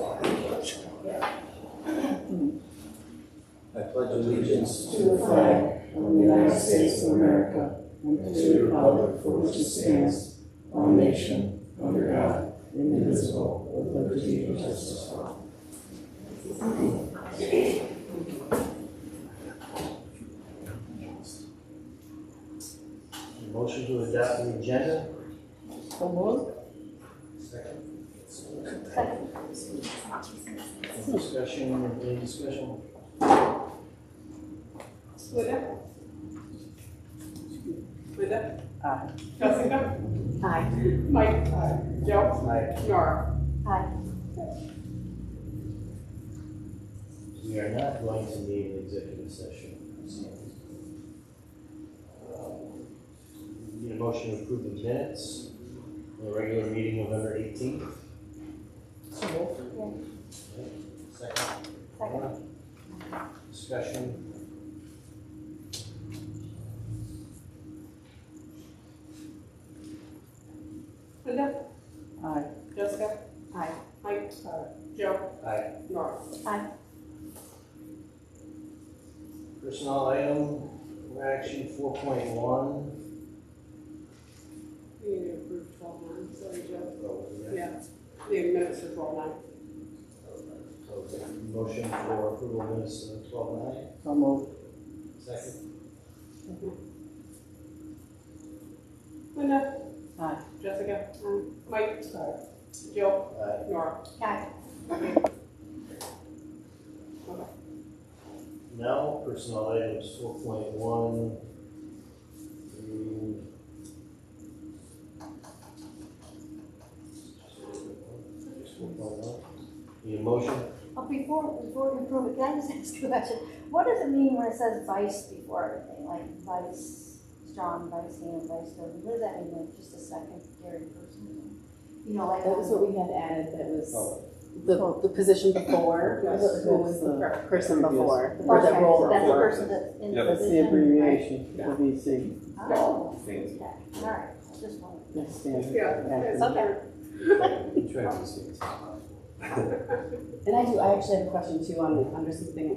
I pledge allegiance to the flag of the United States of America and to the republic for which it stands, one nation, under God, indivisible, with liberty and justice for all. Motion to adopt the agenda. So moved. Second. Discussion, any discussion? Linda? Aye. Jessica? Aye. Mike? Joe? Aye. Nora? Aye. We are not going to need an executive session. Need a motion to approve the minutes of the regular meeting November 18th. So moved. Second. Second. Discussion. Linda? Aye. Jessica? Aye. Mike? Joe? Aye. Nora? Aye. Personnel item, action 4.1. We need to approve 12-9, sorry, Joe. Oh, Yeah. The minutes for 12-9. So, motion for approval of minutes 12.9. So moved. Second. Linda? Aye. Jessica? Mike? Joe? Aye. Nora? Aye. Okay. Now, personnel items 4.1 through 4.1. Need a motion? Before we approve it, can I just ask you a question? What does it mean when it says vice before everything, like vice strong, vice hand, vice building? What does that mean, like just a secondary person? You know, like. That was what we had added, that was Oh. the position before, who was the person before, or Okay, that role so that's the before. person that's in the That's position. the abbreviation Yeah. for VC. Oh, okay, all right, just one. That's standard. Yeah. acronym. Okay. Try to see. And I actually have a question too under something, at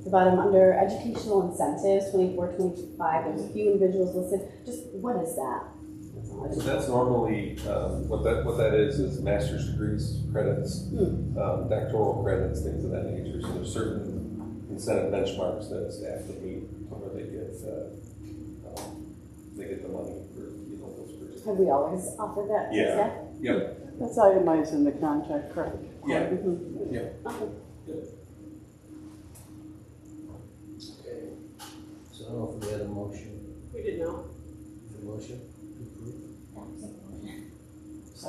the bottom, under educational incentives, 24-25, there's a few individuals listed, just what is that? That's all. So that's normally, what that is master's degrees, credits, doctoral credits, things of that nature. So there's certain incentive benchmarks that staff can meet where they get the money for, those particular. Have we always offered that to Yeah. staff? Yep. That's itemized in the contract, correct? Yeah. Mhm. Yeah. Okay. Okay. So I don't know if we had a motion. We did not. A motion to approve?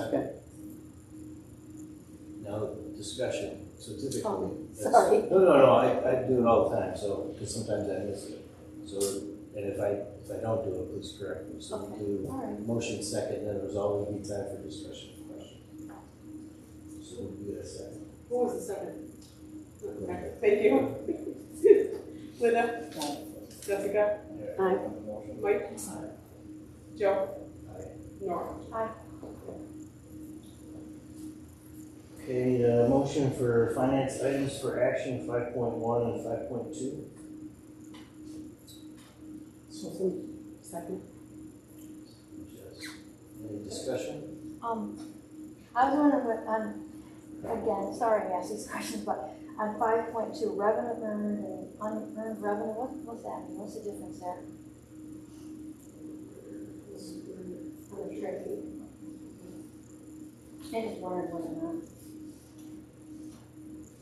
Okay. Now, discussion. So typically. Oh, that's- sorry. No, I do it all the time, so, because sometimes I miss it. So, and if I don't do it, please correct me. So we do All right. motion second, then there's always be time for discussion question. So we'll do that second. What was the second? Okay, thank you. Linda? Jessica? Aye. Mike? Joe? Aye. Nora? Aye. Okay, motion for finance items for action 5.1 and 5.2. Second. Any discussion? I was wondering what, again, sorry to ask these questions, but on 5.2, revenue earned and unearned revenue, what's that mean? What's the difference there? On the treasury. I just wondered what it meant.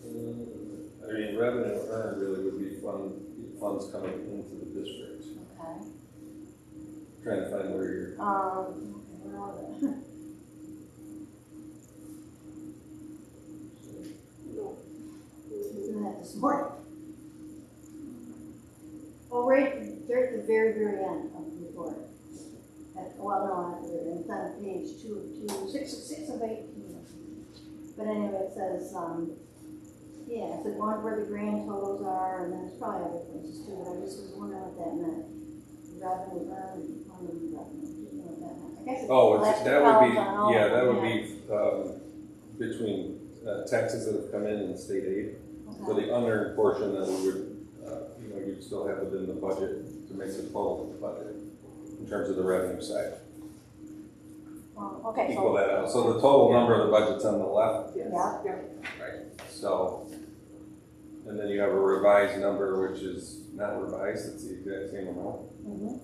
I mean, revenue earned really would be funds coming into the district. Okay. Trying to find where you're. Where are they? No. Doing that this morning. Oh, right, there at the very, very end of the report. Well, no, not the very end, it's on page 6 of 18. But anyway, it says, yeah, it said where the grand totals are, and then there's probably other places too, but I just was wondering what that meant. Revenue earned, revenue, didn't know what that meant. I guess Oh, last that would be, column on all yeah, of that them, would be between taxes that have come in state aid. For Okay. the unearned portion that we would, you'd still have within the budget to make the total of the budget in terms of the revenue side. Okay, Equal so, that out. So the total number of the budget's on the left. Yes. Yeah. Right. So, and then you have a revised number, which is not revised, it's the exact same amount. mhm,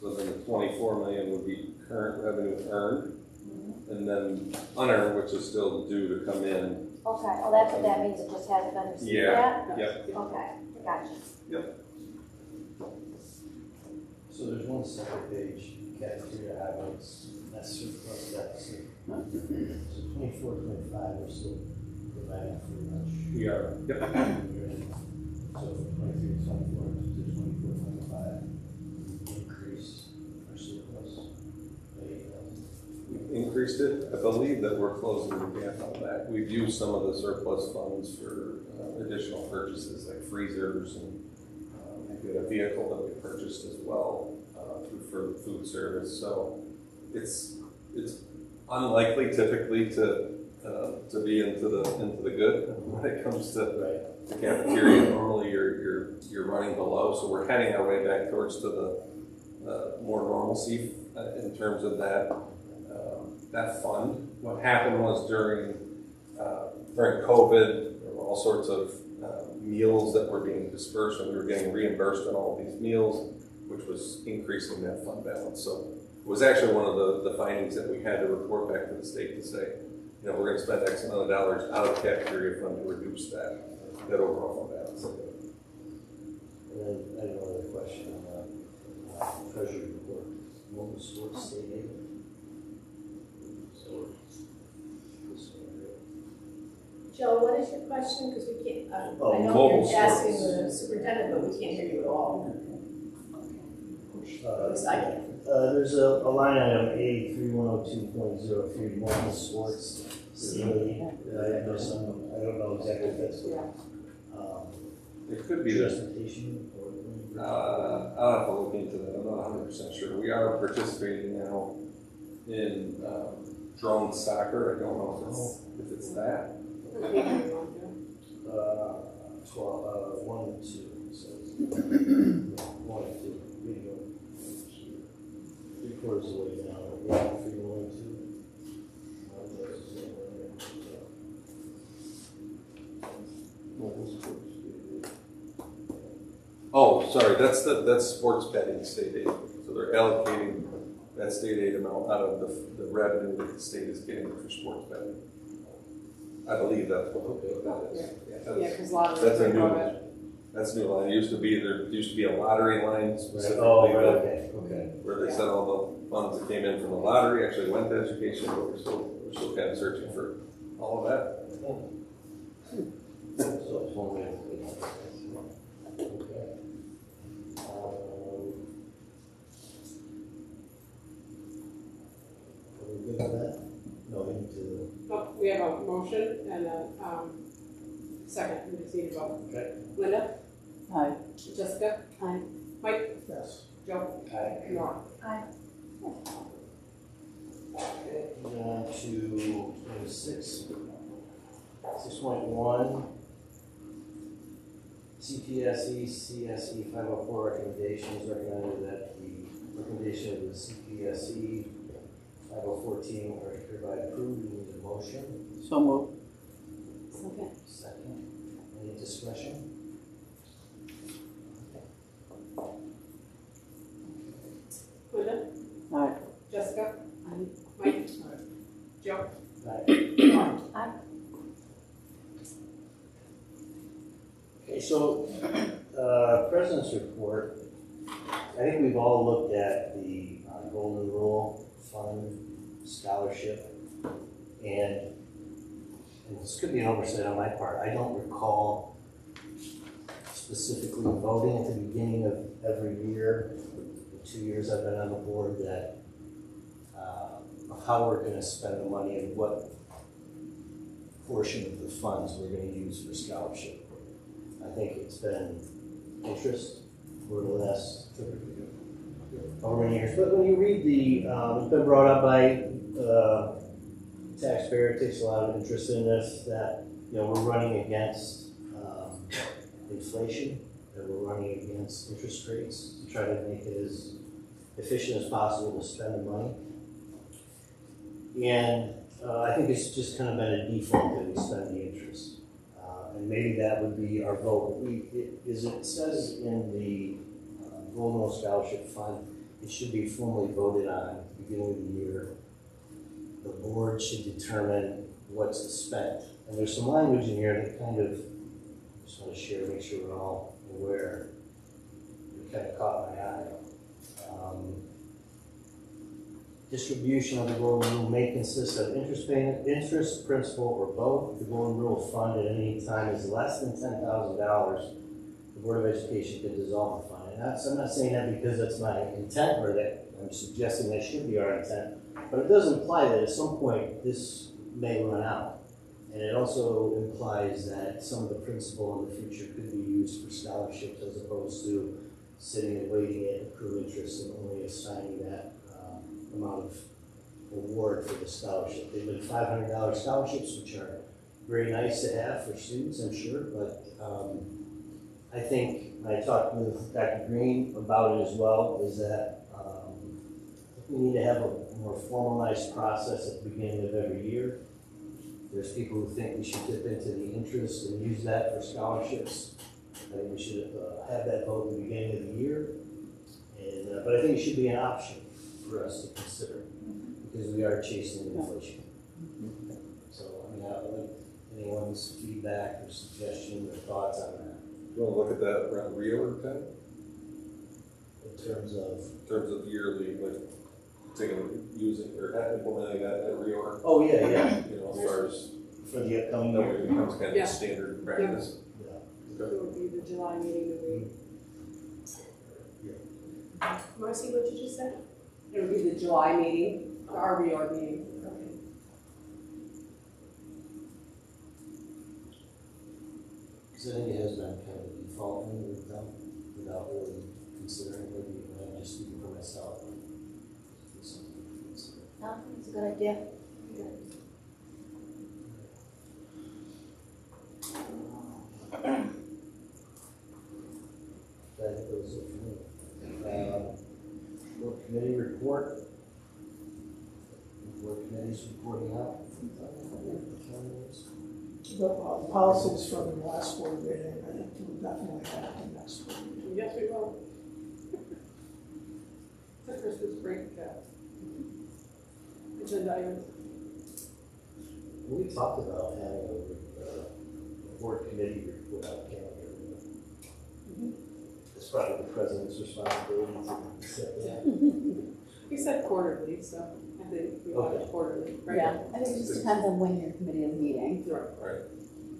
So then the 24 million would be current revenue earned, mhm. and then unearned, which is still due to come in. Okay, well, that's what that means, it just hasn't been received Yeah. yet? Yep. Okay, gotcha. So there's one separate page, cafeteria highlights, that's surplus deficit. So 24, 25, we're still providing for much. We are. Yep. So from 23 to 24 to 24, 25, increase our surplus by 8,000. We've increased it. I believe that we're closing the gap on that. We've used some of the surplus funds for additional purchases like freezers and we had a vehicle that we purchased as well for food service. So it's unlikely typically to be into the good when it comes to the cafeteria. Normally you're running below, so we're heading our way back towards to the more normalcy in terms of that fund. What happened was during COVID, there were all sorts of meals that were being dispersed, and we were getting reimbursed on all of these meals, which was increasing that fund balance. So it was actually one of the findings that we had to report back to the state to say, we're going to spend X amount of dollars out of the cafeteria fund to reduce that overall fund balance. And then I have another question on the treasury report. What was sports state aid? So, this one here. Joe, what is your question? Because we can't, I Oh, know mobile you're asking sports. the superintendent, but we can't hear you at all. At least I can. There's a line item A3102.03, mobile sports state aid. I don't know exactly if that's It could be transportation or. I'll have to look into that. I'm not 100% sure. We are participating now in drone soccer. I don't know if it's that. 1 and 2. So 1 and 2. Video. 3/4 of the way down. 1 and 2. Oh, sorry. That's sports betting state aid. So they're allocating that state aid amount out of the revenue that the state is getting for sports betting. I believe that's what that is. Yeah, because a lot of. That's a new. Right. That's a new line. There used to be a lottery line specifically Okay. where they said all the funds that came in from the lottery actually went to education, but we're still kind of searching for all of that. So it's one way. Okay. Are we good with that? No, we need to. Oh, we have a motion and a second. We just need a vote. Okay. Linda? Aye. Jessica? Aye. Mike? Yes. Joe? Aye. Nora? Aye. Okay, moving on to number 6.1. CPSE, CSE 504 recommendations recommended that the recommendation of the CPSE 504 team are hereby approved. We need a motion. So moved. Second. Second. Any discussion? Linda? Aye. Jessica? Aye. Mike? Joe? Aye. Nora? Aye. Okay, so, President's report, I think we've all looked at the Golden Rule Fund scholarship, and this could be an oversight on my part. I don't recall specifically voting at the beginning of every year, the 2 years I've been on the board, that of how we're going to spend the money and what portion of the funds we're going to use for scholarship. I think it's been interest for the last however many years. But when you read the, it's been brought up by taxpayer takes a lot of interest in this, that, you know, we're running against inflation, that we're running against interest rates to try to make it as efficient as possible to spend the money. And I think it's just kind of been a default that we spend the interest. And maybe that would be our vote. As it says in the Golden Rule Scholarship Fund, it should be formally voted on at the beginning of the year. The board should determine what's spent. And there's some language in here that kind of, just want to share, make sure we're all aware. It kind of caught my eye. Distribution of the Golden Rule may consist of interest payment, interest, principal, or both. The Golden Rule fund at any time is less than $10,000. The Board of Education can dissolve the fund. And I'm not saying that because that's my intent or that I'm suggesting that should be our intent, but it does imply that at some point this may run out. And it also implies that some of the principal in the future could be used for scholarships as opposed to sitting and waiting at accrued interest and only assigning that amount of award for the scholarship. They've been $500 scholarships, which are very nice to have for students, I'm sure, but I think, and I talked with Dr. Green about it as well, is that we need to have a more formalized process at the beginning of every year. There's people who think we should dip into the interest and use that for scholarships. I think we should have that vote at the beginning of the year. And, but I think it should be an option for us to consider because we are chasing inflation. So, I mean, I'd like anyone's feedback or suggestion or thoughts on that You want to look at that around reorg time? in terms of yearly, like using or implementing that reorg. oh, yeah, yeah, You know, as far as for the upcoming that year. way it becomes kind of Yeah. a standard practice. Yeah. It would be the July meeting that we. Yeah. Marcy, what did you say? It would be the July meeting, our reorg meeting. Okay. Because I think it has been kind of a default thing we've done without really considering maybe I'm just speaking for myself. It's something to consider. No, it's a good idea. I think that was it for me. Board committee report. Board committee's reporting out. The policies from the last board meeting, I think we'll definitely have the next board meeting. Yes, we will. It's a Christmas break, agenda items. We talked about having a board committee report out calendar. It's probably the president's responsibility to set that. We said quarterly, so I think we want it quarterly, right? Yeah, I think it just depends on when your committee is meeting. Right.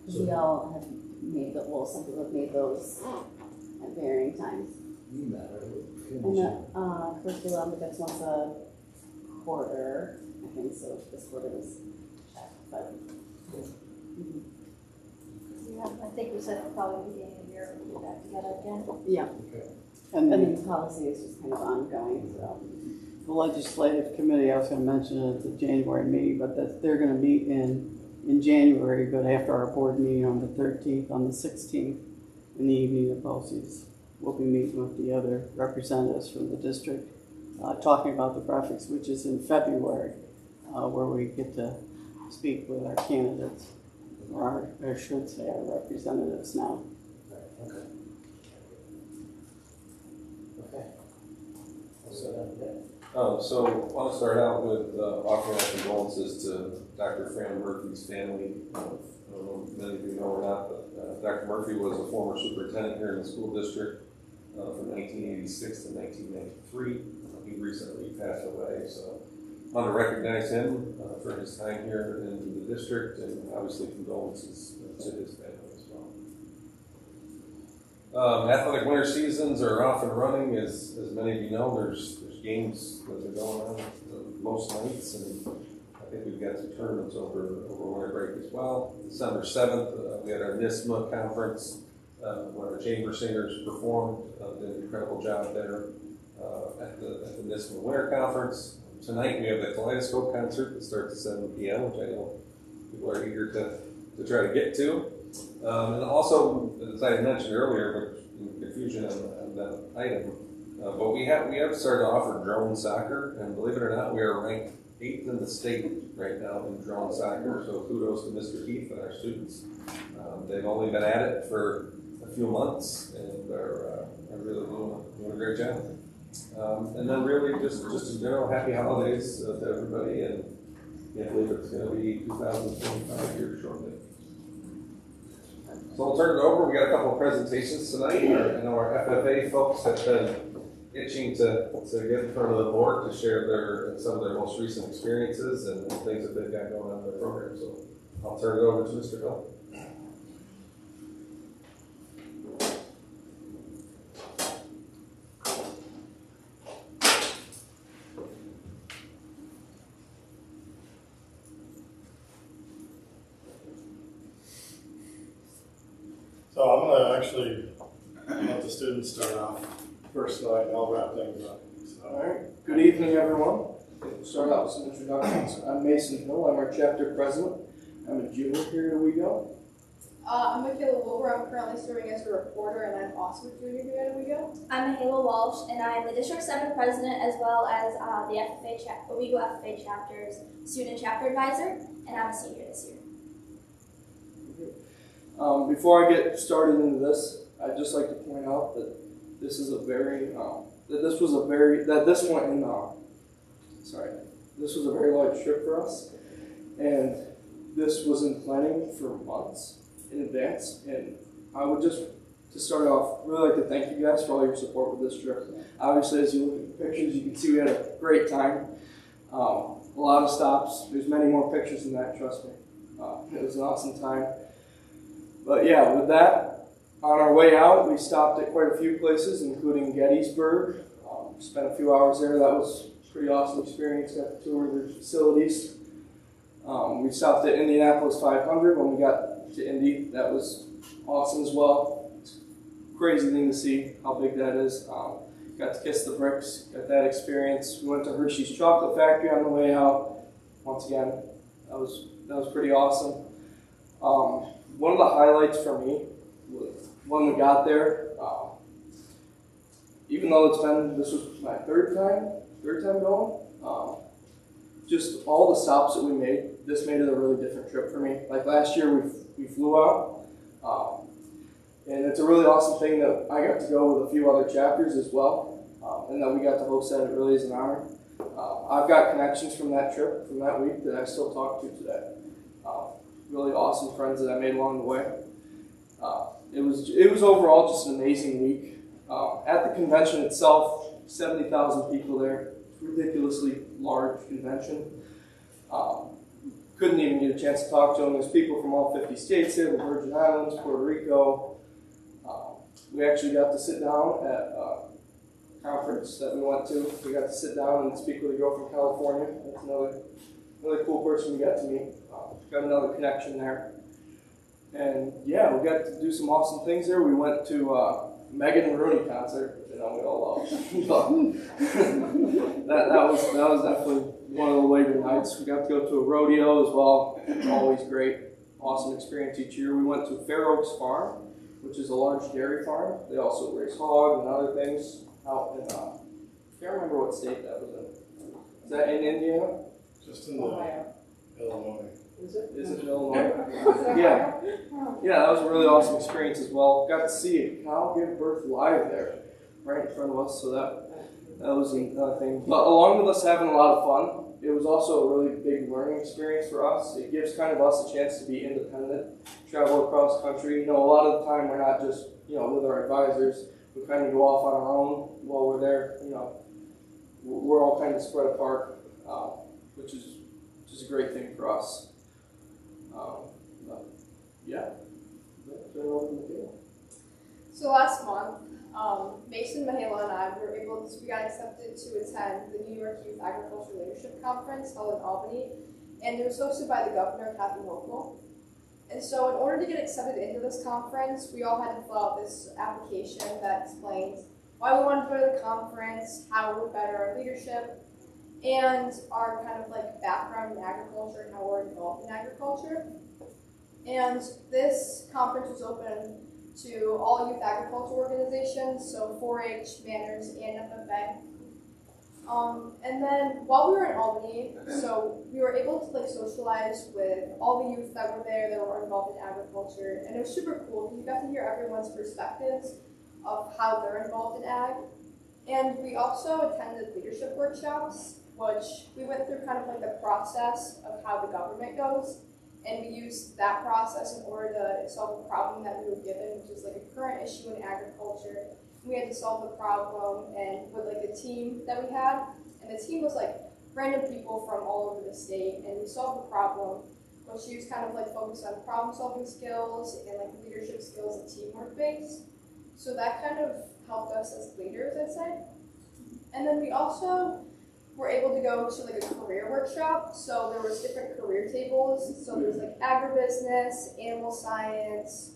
We all have made the, well, some people have made those at varying times. You matter. And the curriculum, that's once a quarter, I think, so this quarter was checked, but. Mhm. Yeah, I think we said probably beginning of the year, we'll get back together again. Yeah, Okay. and And then policy is just kind of ongoing, so. the legislative committee, I was gonna mention it at the January meeting, but that they're gonna meet in January, but after our board meeting on the 13th, on the 16th, in the evening, the BOCES will be meeting with the other representatives from the district, talking about the graphics, which is in February, where we get to speak with our candidates, or I should say our representatives now. Right, okay. Okay. So I want to start out with offering our condolences to Dr. Fran Murphy's family. I don't know if many of you know or not, but Dr. Murphy was a former superintendent here in the school district from 1986 to 1993. He recently passed away, so I want to recognize him for his time here in the district, and obviously condolences to his family as well. Athletic winter seasons are off and running. As many of you know, there's games that are going on most nights, and I think we've got some tournaments over winter break as well. December 7th, we had our NISMA conference, where our chamber singers performed, did an incredible job there at the NISMA Winter Conference. Tonight we have the Kaleidoscope concert that starts at 7 p.m., which I know people are eager to try to get to. And also, as I had mentioned earlier, but confusion on that item, but we have started to offer drone soccer, and believe it or not, we are ranked 8th in the state right now in drone soccer. So kudos to Mr. Heath and our students. They've only been at it for a few months and are really doing a great job. And then really just in general, happy holidays to everybody, and can't believe it's going to be 2025 here shortly. So I'll turn it over. We got a couple of presentations tonight. I know our FFA folks have been itching to get in front of the board to share some of their most recent experiences and things that they've got going on in their program. So I'll turn it over to Mr. Bill. So I'm going to actually let the students start off first tonight, and I'll wrap things up. So. All right. Good evening, everyone. We'll start out with some introductions. I'm Mason Hill. I'm our chapter president. I'm a junior here at Owego. I'm Michaela Wilbur. I'm currently serving as a reporter, and I'm also a junior here at Owego. I'm Mahela Walsh, and I'm the District 7 president as well as the Owego FFA chapter's student chapter advisor, and I'm a senior this year. Before I get started into this, I'd just like to point out that this was a very large trip for us, and this was in planning for months in advance. And I would just, to start off, really like to thank you guys for all your support with this trip. Obviously, as you look at the pictures, you can see we had a great time. A lot of stops. There's many more pictures than that, trust me. It was an awesome time. But yeah, with that, on our way out, we stopped at quite a few places, including Gettysburg. Spent a few hours there. That was a pretty awesome experience. Got to tour their facilities. We stopped at Indianapolis 500 when we got to Indy. That was awesome as well. It's a crazy thing to see how big that is. Got to kiss the bricks. Got that experience. We went to Hershey's Chocolate Factory on the way out. Once again, that was pretty awesome. One of the highlights for me was when we got there, even though this was my third time going, just all the stops that we made, this made it a really different trip for me. Like last year, we flew out, and it's a really awesome thing that I got to go with a few other chapters as well, and that we got to host that. It really is an honor. I've got connections from that trip, from that week, that I still talk to today. Really awesome friends that I made along the way. It was overall just an amazing week. At the convention itself, 70,000 people there. Ridiculously large convention. Couldn't even get a chance to talk to them. There's people from all 50 states there, the Virgin Islands, Puerto Rico. We actually got to sit down at a conference that we went to. We got to sit down and speak with a girl from California. That's another cool person we got to meet. Got another connection there. And yeah, we got to do some awesome things there. We went to Megan and Rooney concert, which I know we all love. that was definitely one of the later nights. We got to go to a rodeo as well. It's always great. Awesome experience each year. We went to Fair Oaks Farm, which is a large dairy farm. They also raise hogs and other things out in, I can't remember what state that was in. Is that in Indiana? Just in Illinois. Is it Illinois? Yeah, that was a really awesome experience as well. Got to see a cow give birth live there, right in front of us. So that was another thing. But along with us having a lot of fun, it was also a really big learning experience for us. It gives kind of us a chance to be independent, travel across country. A lot of the time we're not just with our advisors. We kind of go off on our own while we're there. We're all kind of spread apart, which is a great thing for us. So last month, Mason, Mahela, and I we got accepted to attend the New York Youth Agriculture Leadership Conference held in Albany, and it was hosted by the governor, Kathy Hochul. And so in order to get accepted into this conference, we all had to fill out this application that explains why we wanted to go to the conference, how it would better our leadership. and our kind of like background in agriculture and how we're involved in agriculture. And this conference was open to all youth agriculture organizations, so 4-H, Manners, and FFA. And then while we were in Albany, so we were able to like socialize with all the youth that were there that were involved in agriculture, and it was super cool because you got to hear everyone's perspectives of how they're involved in ag. And we also attended leadership workshops, which we went through kind of like the process of how the government goes, and we used that process in order to solve a problem that we were given, which is like a current issue in agriculture. We had to solve the problem, and with like the team that we had, and the team was like random people from all over the state, and we solved the problem, which used kind of like focus on problem solving skills and like leadership skills and teamwork based. So that kind of helped us as leaders, I'd say. And then we also were able to go to like a career workshop. So there was different career tables. So there was like agribusiness, animal science,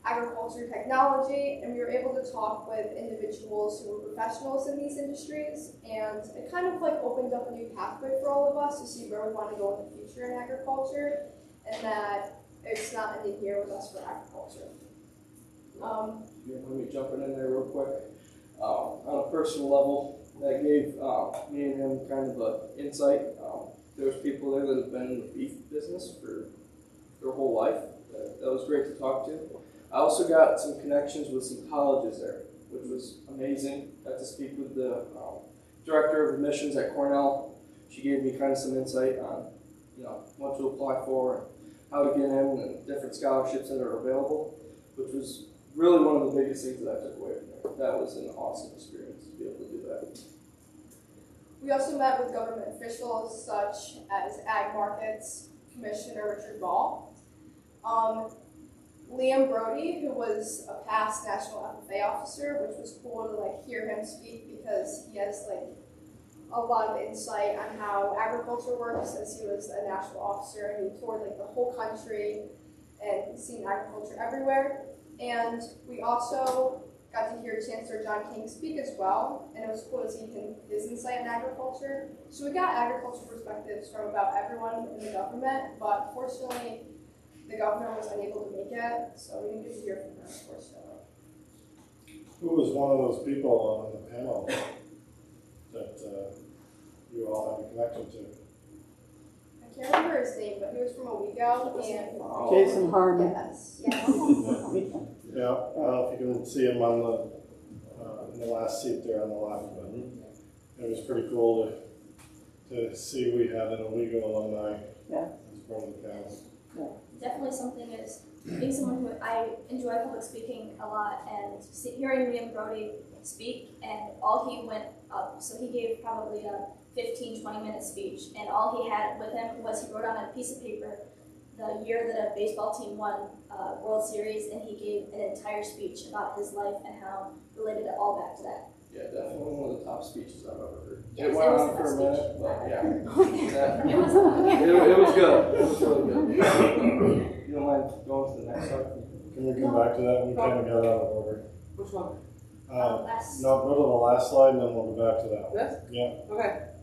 agriculture technology, and we were able to talk with individuals who were professionals in these industries, and it kind of like opened up a new pathway for all of us to see where we want to go in the future in agriculture, and that it's not ending here with us for agriculture. Let me jump in there real quick. On a personal level, that gave me and him kind of an insight. There's people there that have been in the beef business for their whole life. That was great to talk to. I also got some connections with some colleges there, which was amazing. Got to speak with the director of admissions at Cornell. She gave me kind of some insight on, what to apply for, and how to get in, and different scholarships that are available, which was really one of the biggest things that I took away from there. That was an awesome experience to be able to do that. We also met with government officials such as Ag Markets Commissioner Richard Ball, Liam Brody, who was a past National FFA officer, which was cool to like hear him speak because he has like a lot of insight on how agriculture works, since he was a national officer and he toured like the whole country and seen agriculture everywhere. And we also got to hear Chancellor John King speak as well, and it was cool to see his insight in agriculture. So we got agriculture perspectives from about everyone in the government, but fortunately the governor was unable to make it, so we didn't get to hear from her, unfortunately. Who was one of those people on the panel that you all had a connection to? I can't remember his name, but he was from Owego, and Jason Harmon. yes. Yeah, I don't know if you can see him on in the last seat there on the left, but it was pretty cool to see we had an Owego alumni as part of the panel. Definitely something is being someone who I enjoy public speaking a lot, and hearing Liam Brody speak, and all he went up, so he gave probably a 15-20 minute speech, and all he had with him was he wrote on a piece of paper the year that a baseball team won World Series, and he gave an entire speech about his life and how related it all back to that. Yeah, definitely one of the top speeches I've ever heard. Yes, it went it was on the for a best minute, speech. but yeah. It was It was good. It was really good. You don't mind going to the next slide? Can we come back to that? We kind of got out of order. Which one? No, go to the last slide and then we'll go back to that. This? Yeah. Okay.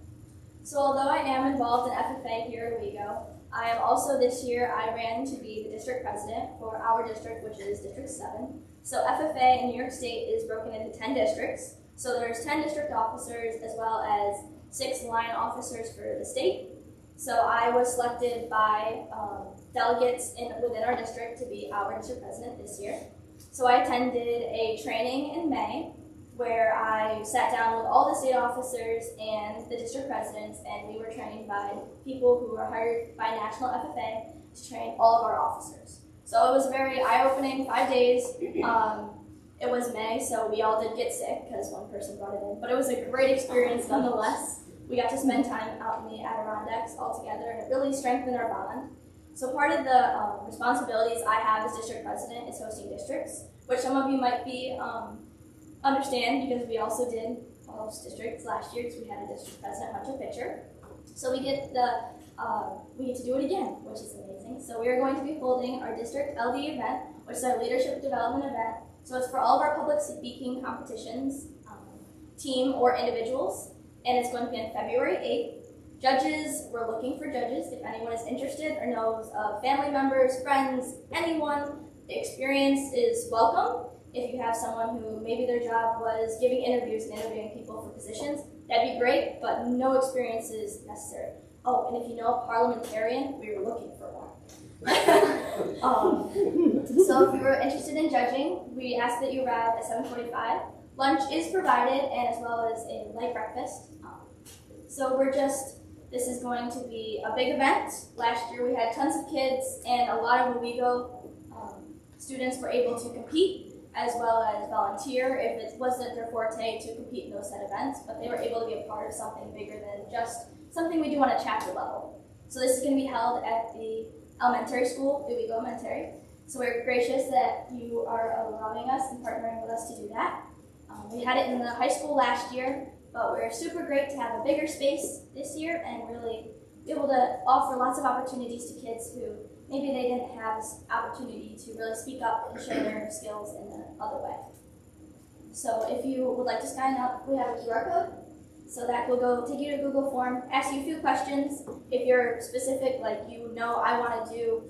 So although I am involved in FFA here at Owego, I am also this year I ran to be the district president for our district, which is District 7. So FFA in New York State is broken into 10 districts. So there's 10 district officers as well as 6 line officers for the state. So I was selected by delegates within our district to be our district president this year. So I attended a training in May where I sat down with all the state officers and the district presidents, and we were trained by people who were hired by National FFA to train all of our officers. So it was very eye-opening, 5 days. It was May, so we all did get sick because one person brought it in, but it was a great experience nonetheless. We got to spend time out in the Adirondacks all together, and it really strengthened our bond. So part of the responsibilities I have as district president is hosting districts, which some of you might be understand because we also did host districts last year because we had a district president Hunter Pitcher. So we get to do it again, which is amazing. So we are going to be holding our district LD event, which is our leadership development event. So it's for all of our public speaking competitions, team or individuals, and it's going to be on February 8th. Judges, we're looking for judges. If anyone is interested or knows of family members, friends, anyone, the experience is welcome. If you have someone who maybe their job was giving interviews and interviewing people for positions, that'd be great, but no experience is necessary. Oh, and if you know a parliamentarian, we were looking for one. So if you're interested in judging, we ask that you arrive at 7:45. Lunch is provided, and as well as a light breakfast. So this is going to be a big event. Last year we had tons of kids, and a lot of Owego students were able to compete, as well as volunteer if it wasn't their forte to compete in those set events, but they were able to be a part of something bigger than just something we do on a chapter level. So this is going to be held at the elementary school, Owego Elementary. So we're gracious that you are allowing us and partnering with us to do that. We had it in the high school last year, but we're super great to have a bigger space this year and really be able to offer lots of opportunities to kids who maybe they didn't have this opportunity to really speak up and share their skills in the other way. So if you would like to sign up, we have a QR code. So that will take you to a Google form, ask you a few questions. If you're specific, like I want to do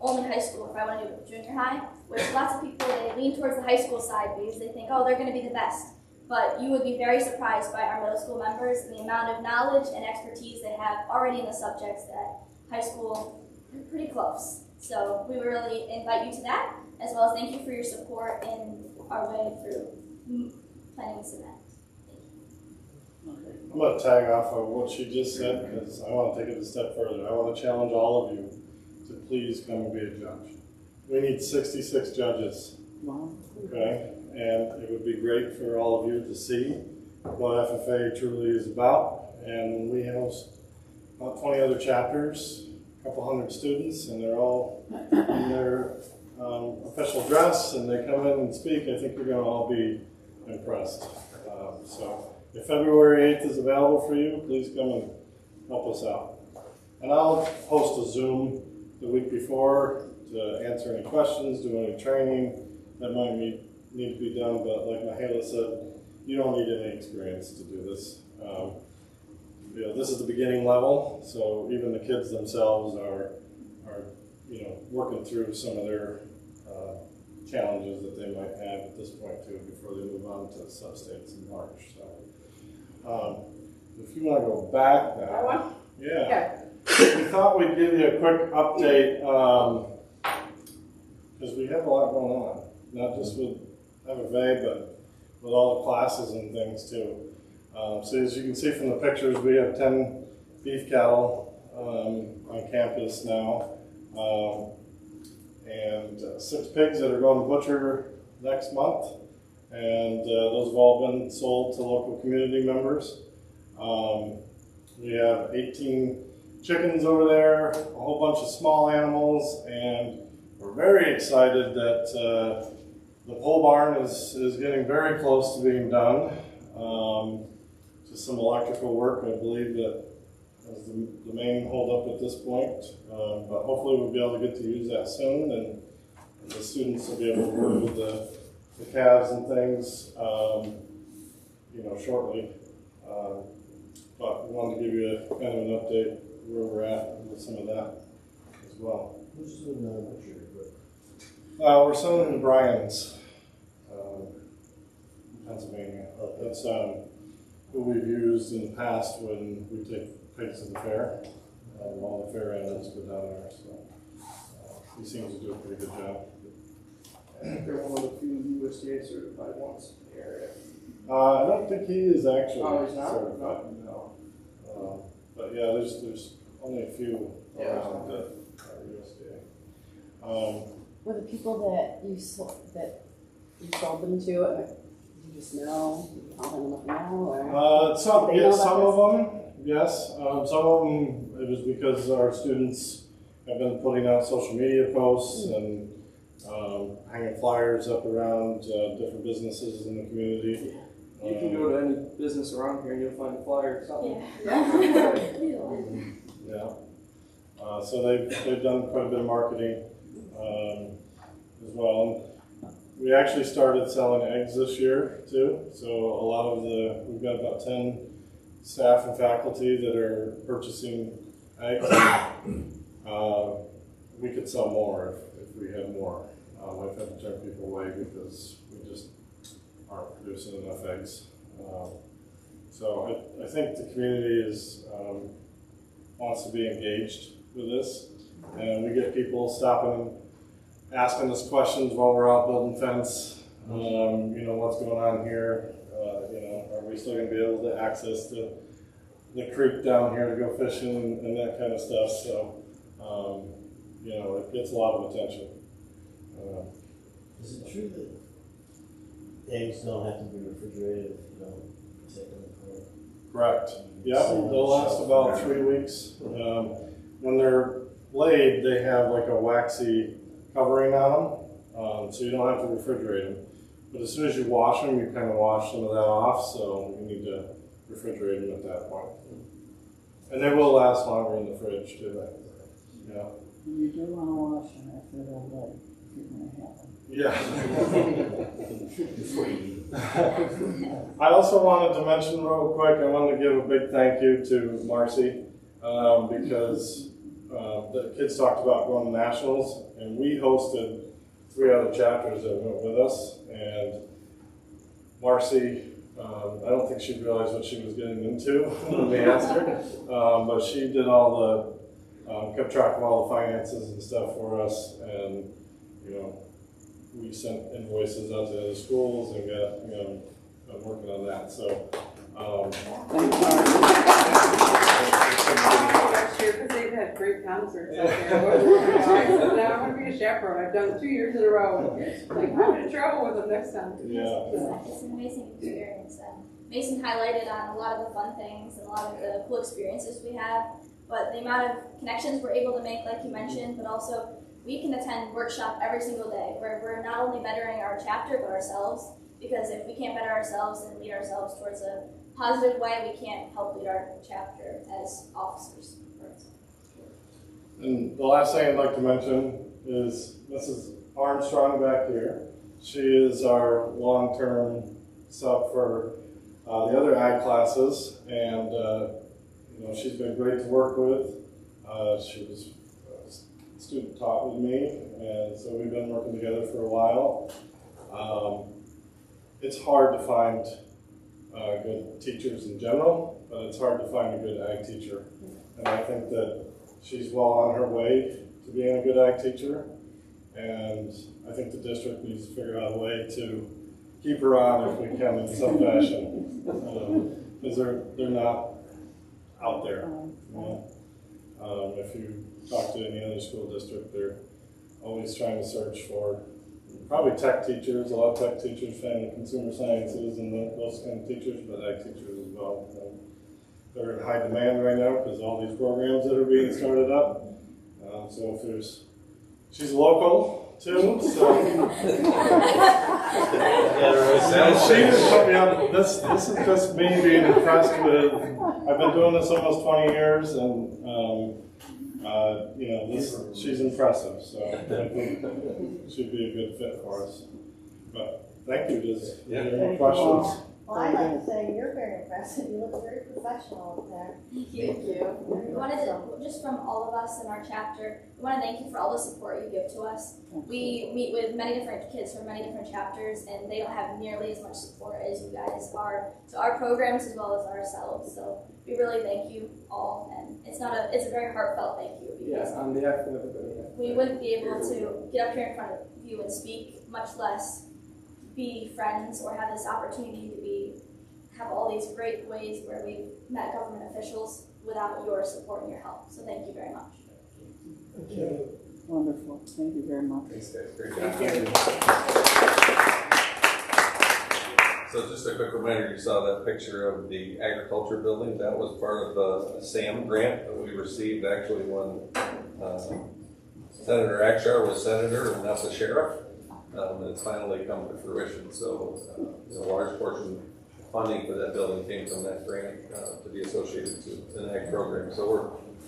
only high school, if I want to do junior high, which lots of people, they lean towards the high school side because they think, oh, they're going to be the best. But you would be very surprised by our middle school members and the amount of knowledge and expertise they have already in the subjects that high school are pretty close. So we would really invite you to that, as well as thank you for your support in our way through planning this event. I'm going to tag off of what she just said because I want to take it a step further. I want to challenge all of you to please come and be a judge. We need 66 judges. Wow. Okay, and it would be great for all of you to see what FFA truly is about. And we host about 20 other chapters, a couple hundred students, and they're all in their official dress, and they come in and speak. I think you're going to all be impressed. So if February 8th is available for you, please come and help us out. And I'll host a Zoom the week before to answer any questions, do any training that might need to be done, but like Mihaela said, you don't need any experience to do this. This is the beginning level, so even the kids themselves are working through some of their challenges that they might have at this point too before they move on to sub-states in March. So if you want to go back now. That one? Yeah. We thought we'd give you a quick update because we have a lot going on, not just with FFA, but with all the classes and things too. So as you can see from the pictures, we have 10 beef cattle on campus now, and 6 pigs that are going to butcher next month, and those have all been sold to local community members. We have 18 chickens over there, a whole bunch of small animals, and we're very excited that the pole barn is getting very close to being done. Just some electrical work, I believe, that is the main holdup at this point. But hopefully we'll be able to get to use that soon, and the students will be able to work with the calves and things, shortly. But we wanted to give you kind of an update where we're at with some of that as well. Who's doing the butchery? We're selling in Bryan's, Pennsylvania. That's who we've used in the past when we take pigs to the fair. All the fair animals go down there, so he seems to do a pretty good job. I think they're one of the few USDA certified ones in the area. I don't think he is actually he's not? certified, no. But yeah, there's only a few around that are USDA. Were the people that you sold them to, do you just know, all them know, or? Some They know about some of them, yes. Some of them, it was because our students have been putting out social media posts and hanging flyers up around different businesses in the community. You can go to any business around here and you'll find a flyer or something. Yeah. So they've done quite a bit of marketing as well. And we actually started selling eggs this year too. So we've got about 10 staff and faculty that are purchasing eggs. We could sell more if we had more. I've had to turn people away because we just aren't producing enough eggs. So I think the community is wants to be engaged with this, and we get people stopping and asking us questions while we're out building fence. You know, what's going on here? You know, are we still going to be able to access the creek down here to go fishing and that kind of stuff? So, you know, it gets a lot of attention. Is it true that eggs don't have to be refrigerated if you don't take them for? Correct. Yeah, they'll last about 3 weeks. When they're laid, they have like a waxy covering on them, so you don't have to refrigerate them. But as soon as you wash them, you kind of wash some of that off, so you need to refrigerate them at that point. And they will last longer in the fridge too. Yeah. You do want to wash them after they're laid, if you're going to have them. Yeah. Before you eat. I also wanted to mention real quick, I wanted to give a big thank you to Marcy because the kids talked about going to nationals, and we hosted 3 other chapters that went with us. And Marcy, I don't think she realized what she was getting into when we asked her, but she did all the, kept track of all the finances and stuff for us, and you know, we sent invoices out to other schools and got, you know, I'm working on that. So, Thank Last year, because they've had great concerts out there. So now I'm going to be a chaperone. I've done it 2 years in a row. Like, I'm going to travel with them next time. yeah. It's an amazing experience. Mason highlighted on a lot of the fun things and a lot of the cool experiences we have, but the amount of connections we're able to make, like you mentioned, but also we can attend workshop every single day where we're not only bettering our chapter, but ourselves, because if we can't better ourselves and lead ourselves towards a positive way, we can't help lead our chapter as officers. And the last thing I'd like to mention is Mrs. Armstrong back here. She is our long-term sub for the other ag classes, and you know, she's been great to work with. She was student taught with me, and so we've been working together for a while. It's hard to find good teachers in general, but it's hard to find a good ag teacher. And I think that she's well on her way to being a good ag teacher, and I think the district needs to figure out a way to keep her on if we can in some fashion, because they're not out there. You know? If you talk to any other school district, they're always trying to search for probably tech teachers, a lot of tech teachers, family consumer sciences, and those kind of teachers, but ag teachers as well. They're in high demand right now because all these programs that are being started up. So if there's, she's local too, so. She just put me up. This is just me being impressed with. I've been doing this almost 20 years, and you know, she's impressive. So I think she'd be a good fit for us. But thank you. Does any more questions? Well, I'd like to say you're very impressive. You look very professional up there. Thank you. We wanted to, just from all of us in our chapter, we want to thank you for all the support you give to us. We meet with many different kids from many different chapters, and they don't have nearly as much support as you guys are to our programs as well as ourselves. So we really thank you all, and it's a very heartfelt thank you. Because on behalf of everybody. we wouldn't be able to get up here in front of you and speak, much less be friends or have this opportunity to have all these great ways where we've met government officials without your support and your help. So thank you very much. Thank you. Wonderful. Thank you very much. Thanks, guys. Great Thank job. So just a quick reminder, you saw that picture of the agriculture building. That was part of the SAM grant that we received, actually, when Senator Akshar was senator and now the sheriff. And it's finally come to fruition. So a large portion of funding for that building came from that grant to be associated to an ag program. So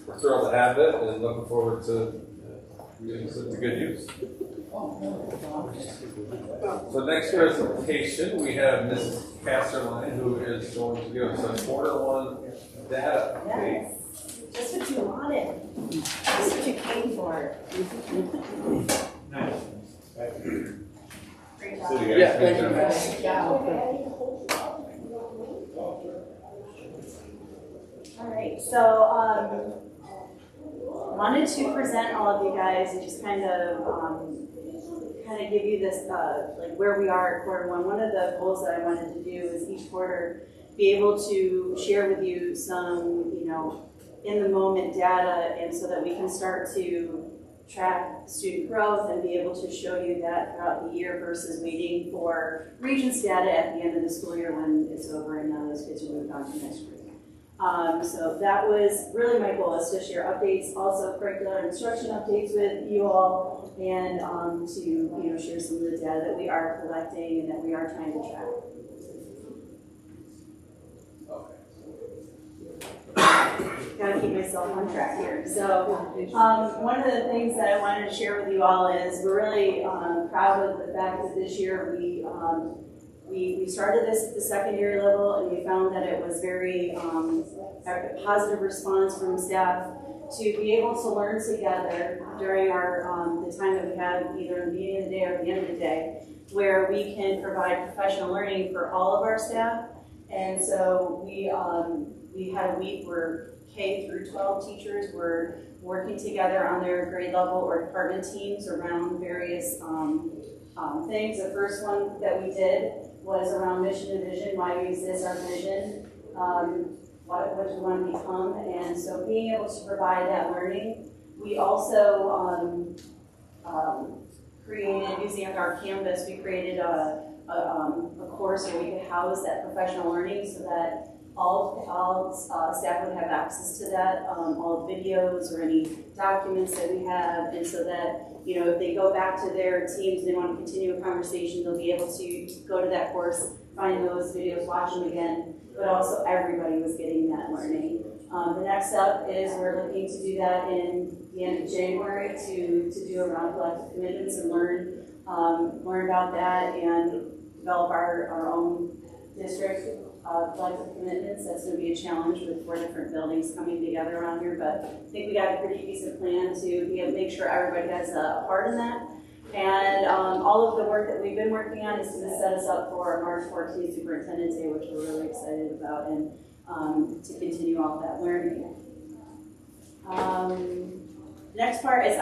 we're thrilled to have it and looking forward to getting it to good use. Well, So next presentation, we have Mrs. Casterline, who is going to give us a Q1 data update. Just what you wanted. That's what you came for. Great So job. you guys Yeah, can thank you, jump in. guys. All right, so wanted to present all of you guys and just kind of give you this like where we are at Q1. One of the goals that I wanted to do is each quarter be able to share with you some, in the moment data, and so that we can start to track student growth and be able to show you that throughout the year versus waiting for Regents data at the end of the school year when it's over and those kids are moved on to next grade. So that was really my goal, is to share updates, also curricular instruction updates with you all, and to share some of the data that we are collecting and that we are trying to track. Gotta keep myself on track here. So one of the things that I wanted to share with you all is we're really proud of the fact that this year we started this at the secondary level, and we found that it was very a positive response from staff to be able to learn together during our the time that we have either in the beginning of the day or at the end of the day, where we can provide professional learning for all of our staff. And so we had a week where K through 12 teachers were working together on their grade level or department teams around various things. The first one that we did was around mission and vision, why we exist, our vision, what do we want to become, and so being able to provide that learning. We also created, using our Canvas, we created a course where we could house that professional learning so that all staff would have access to that, all videos or any documents that we have, and so that, if they go back to their teams and they want to continue a conversation, they'll be able to go to that course, find those videos, watch them again, but also everybody was getting that learning. The next step is we're looking to do that in the end of January to do around collective commitments and learn about that and develop our own district collective commitments. That's going to be a challenge with 4 different buildings coming together around here, but I think we got a pretty decent plan to be able to make sure everybody has a part in that. And all of the work that we've been working on is going to set us up for March 14th Superintendent's Day, which we're really excited about, and to continue all of that learning. Next part is,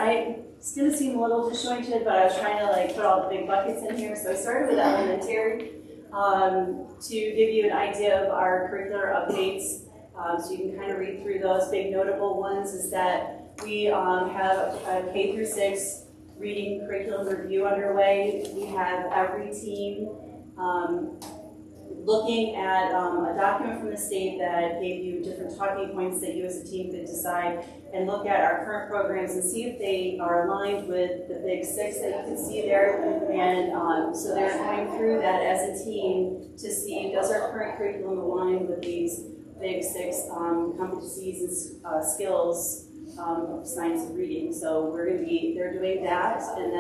it's going to seem a little disjointed, but I was trying to put all the big buckets in here. So I started with elementary. To give you an idea of our curricular updates, so you can kind of read through those. Big notable ones is that we have a K through 6 reading curriculum review underway. We have every team looking at a document from the state that gave you different talking points that you as a team could decide and look at our current programs and see if they are aligned with the Big 6 that you can see there. And so they're going through that as a team to see, does our current curriculum align with these Big 6 competencies and skills of science of reading. So they're doing that, and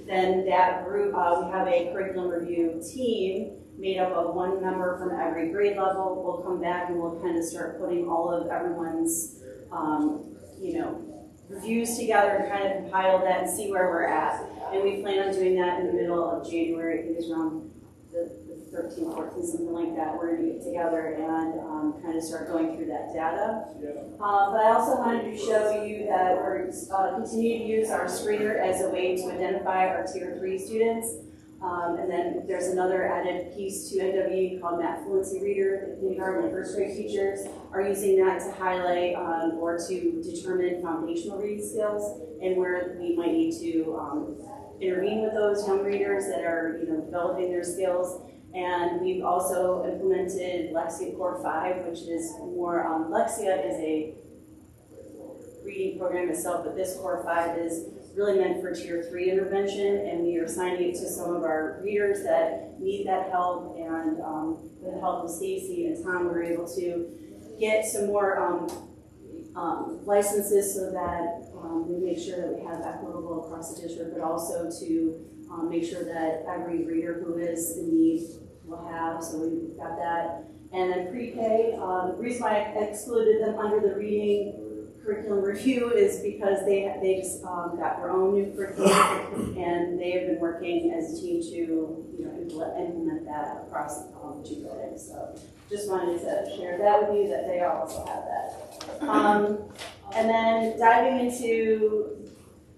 then that group, we have a curriculum review team made up of 1 member from every grade level. We'll come back and we'll kind of start putting all of everyone's, reviews together and kind of compile that and see where we're at. And we plan on doing that in the middle of January. I think it's around the 13th, 14th, something like that. We're going to get together and kind of start going through that data. But I also wanted to show you that we're continue to use our screener as a way to identify our Tier 3 students. And then there's another added piece to NWE called Math Fluency Reader. The kindergarten and first grade teachers are using that to highlight or to determine foundational reading skills and where we might need to intervene with those young readers that are developing their skills. And we've also implemented Lexia Core 5, which is more, Lexia is a reading program itself, but this Core 5 is really meant for Tier 3 intervention, and we are assigning it to some of our readers that need that help. And with the help of Stacy and Tom, we're able to get some more licenses so that we make sure that we have equitable across the district, but also to make sure that every reader who is in need will have, so we've got that. And then pre-K, the reason why I excluded them under the reading curriculum review is because they just got their own new curriculum, and they have been working as a team to implement that across the two buildings. So just wanted to share that with you, that they also have that. And then diving into,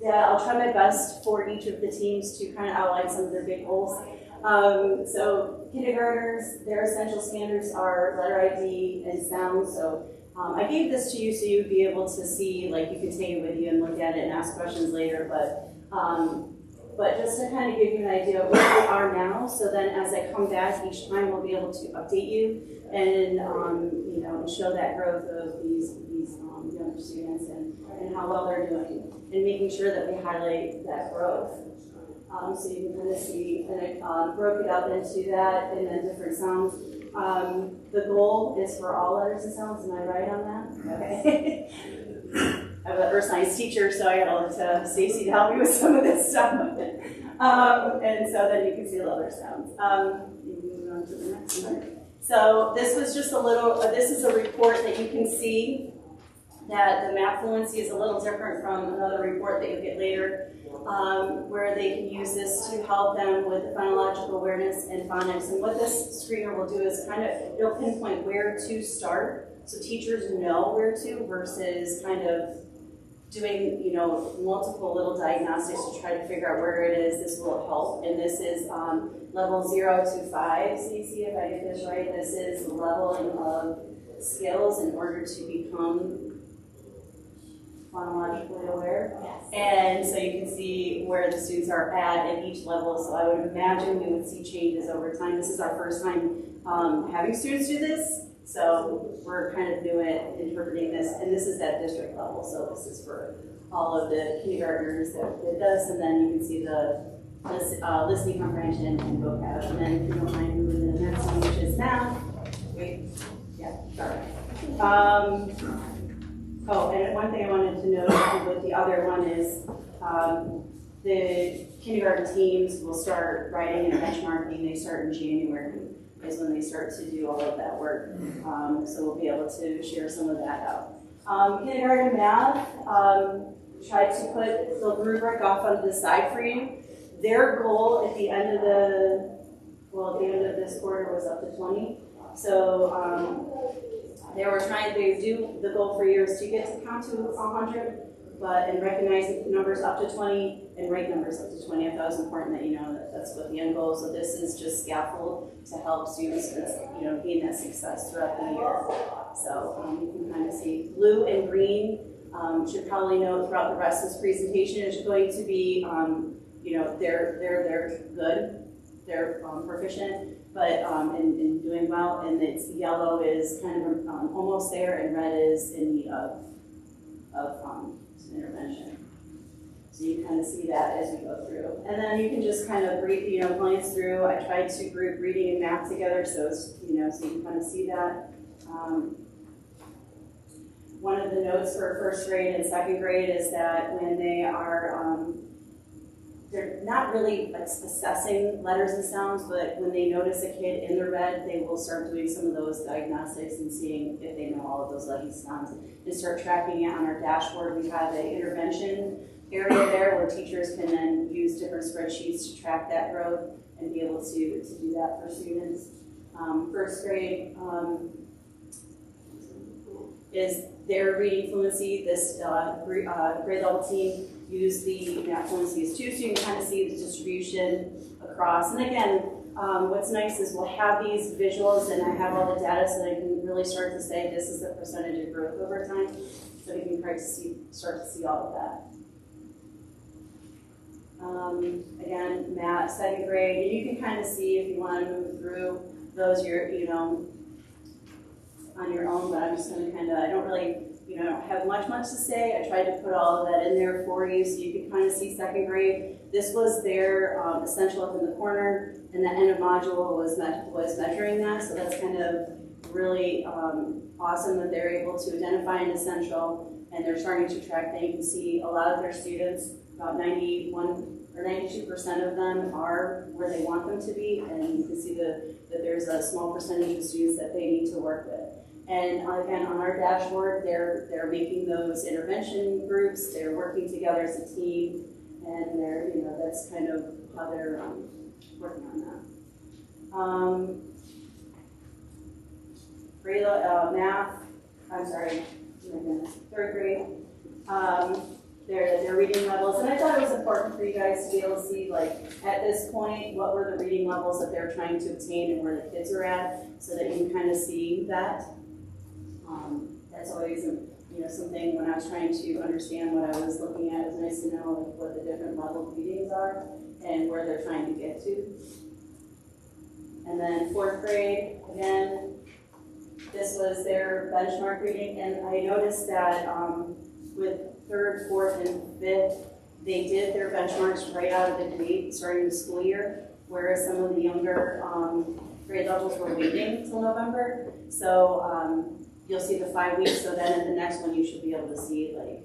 I'll try my best for each of the teams to kind of outline some of their big goals. So kindergartners, their essential standards are letter ID and sound. So I gave this to you so you'd be able to see, like you could take it with you and look at it and ask questions later. But just to kind of give you an idea of where we are now, so then as I come back each time, we'll be able to update you and show that growth of these younger students and how well they're doing, and making sure that we highlight that growth. So you can kind of see, and I broke it up into that and then different sounds. The goal is for all letters and sounds. Am I right on that? Okay. I have an earth science teacher, so I got to look to Stacy to help me with some of this stuff. And so then you can see the other sounds. Moving on to the next one. So this was just a little, this is a report that you can see that the math fluency is a little different from another report that you'll get later, where they can use this to help them with the phonological awareness and phonics. And what this screener will do is kind of, it'll pinpoint where to start, so teachers know where to, versus kind of doing, multiple little diagnostics to try to figure out where it is. This will help. And this is level 0 to 5. So you see if I get this right, this is the leveling of skills in order to become phonologically aware. Yes. And so you can see where the students are at each level. So I would imagine we would see changes over time. This is our first time having students do this. So we're kind of new at interpreting this, and this is at district level. So this is for all of the kindergartners that did this, and then you can see the listening comprehension and vocab. And then if you don't mind moving to the next one, which is math. Wait, yeah, sorry. Oh, and one thing I wanted to note with the other one is the kindergarten teams will start writing and benchmarking. They start in January is when they start to do all of that work. So we'll be able to share some of that out. Kindergarten math, tried to put the rubric off on the side for you. Their goal at the end of this quarter was up to 20. So they were trying to do the goal for years to get to count to 100, and recognize the numbers up to 20 and write numbers up to 20. I thought it was important that you know that that's what the end goal is. So this is just scaffold to help students gain that success throughout the year. So you can kind of see blue and green. Should probably know throughout the rest of this presentation is going to be they're good, they're proficient, but in doing well, and it's yellow is kind of almost there, and red is in need of some intervention. So you can kind of see that as we go through. And then you can just kind of glance through. I tried to group reading and math together, so it's, so you can kind of see that. One of the notes for first grade and second grade is that when they are they're not really assessing letters and sounds, but when they notice a kid in the red, they will start doing some of those diagnostics and seeing if they know all of those letters and sounds, and start tracking it on our dashboard. We have an intervention area there where teachers can then use different spreadsheets to track that growth and be able to do that for students. First grade is their reading fluency. This grade level team use the math fluencies too, so you can kind of see the distribution across. And again, what's nice is we'll have these visuals, and I have all the data so that I can really start to say this is the percentage of growth over time, so we can start to see all of that. Again, math, second grade, and you can kind of see if you want to move through those, on your own, but I'm just going to kind of, I don't really, don't have much to say. I tried to put all of that in there for you so you can kind of see second grade. This was their essential up in the corner, and the end of module was measuring that, so that's kind of really awesome that they're able to identify an essential, and they're starting to track that. You can see a lot of their students, about 91% or 92% of them are where they want them to be, and you can see that there's a small percentage of students that they need to work with. And again, on our dashboard, they're making those intervention groups, they're working together as a team, and they're, that's kind of how they're working on that. Grade, math, I'm sorry, oh my goodness, 3rd grade. Their reading levels, and I thought it was important for you guys to be able to see, like, at this point, what were the reading levels that they're trying to obtain and where the kids are at, so that you can kind of see that. That's always, something when I was trying to understand what I was looking at. It was nice to know, like, what the different level readings are and where they're trying to get to. And then 4th grade, again, this was their benchmark reading, and I noticed that with 3rd, 4th, and 5th, they did their benchmarks right out of the gate starting the school year, whereas some of the younger grade levels were waiting until November. So you'll see the 5 weeks, so then at the next one you should be able to see like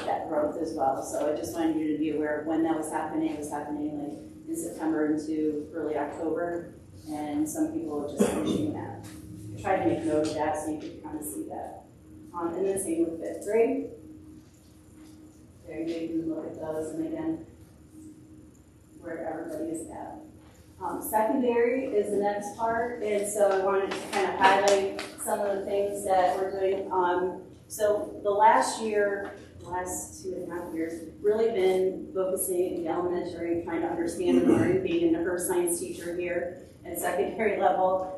that growth as well. So I just wanted you to be aware of when that was happening. It was happening like in September into early October, and some people were just finishing that. I tried to make note of that so you could kind of see that. And then same with 5th grade. There you can look at those, and again, where everybody is at. Secondary is the next part, and so I wanted to kind of highlight some of the things that we're doing. So the last 2.5 years, really been focusing in the elementary, trying to understand and learn, being an earth science teacher here at secondary level.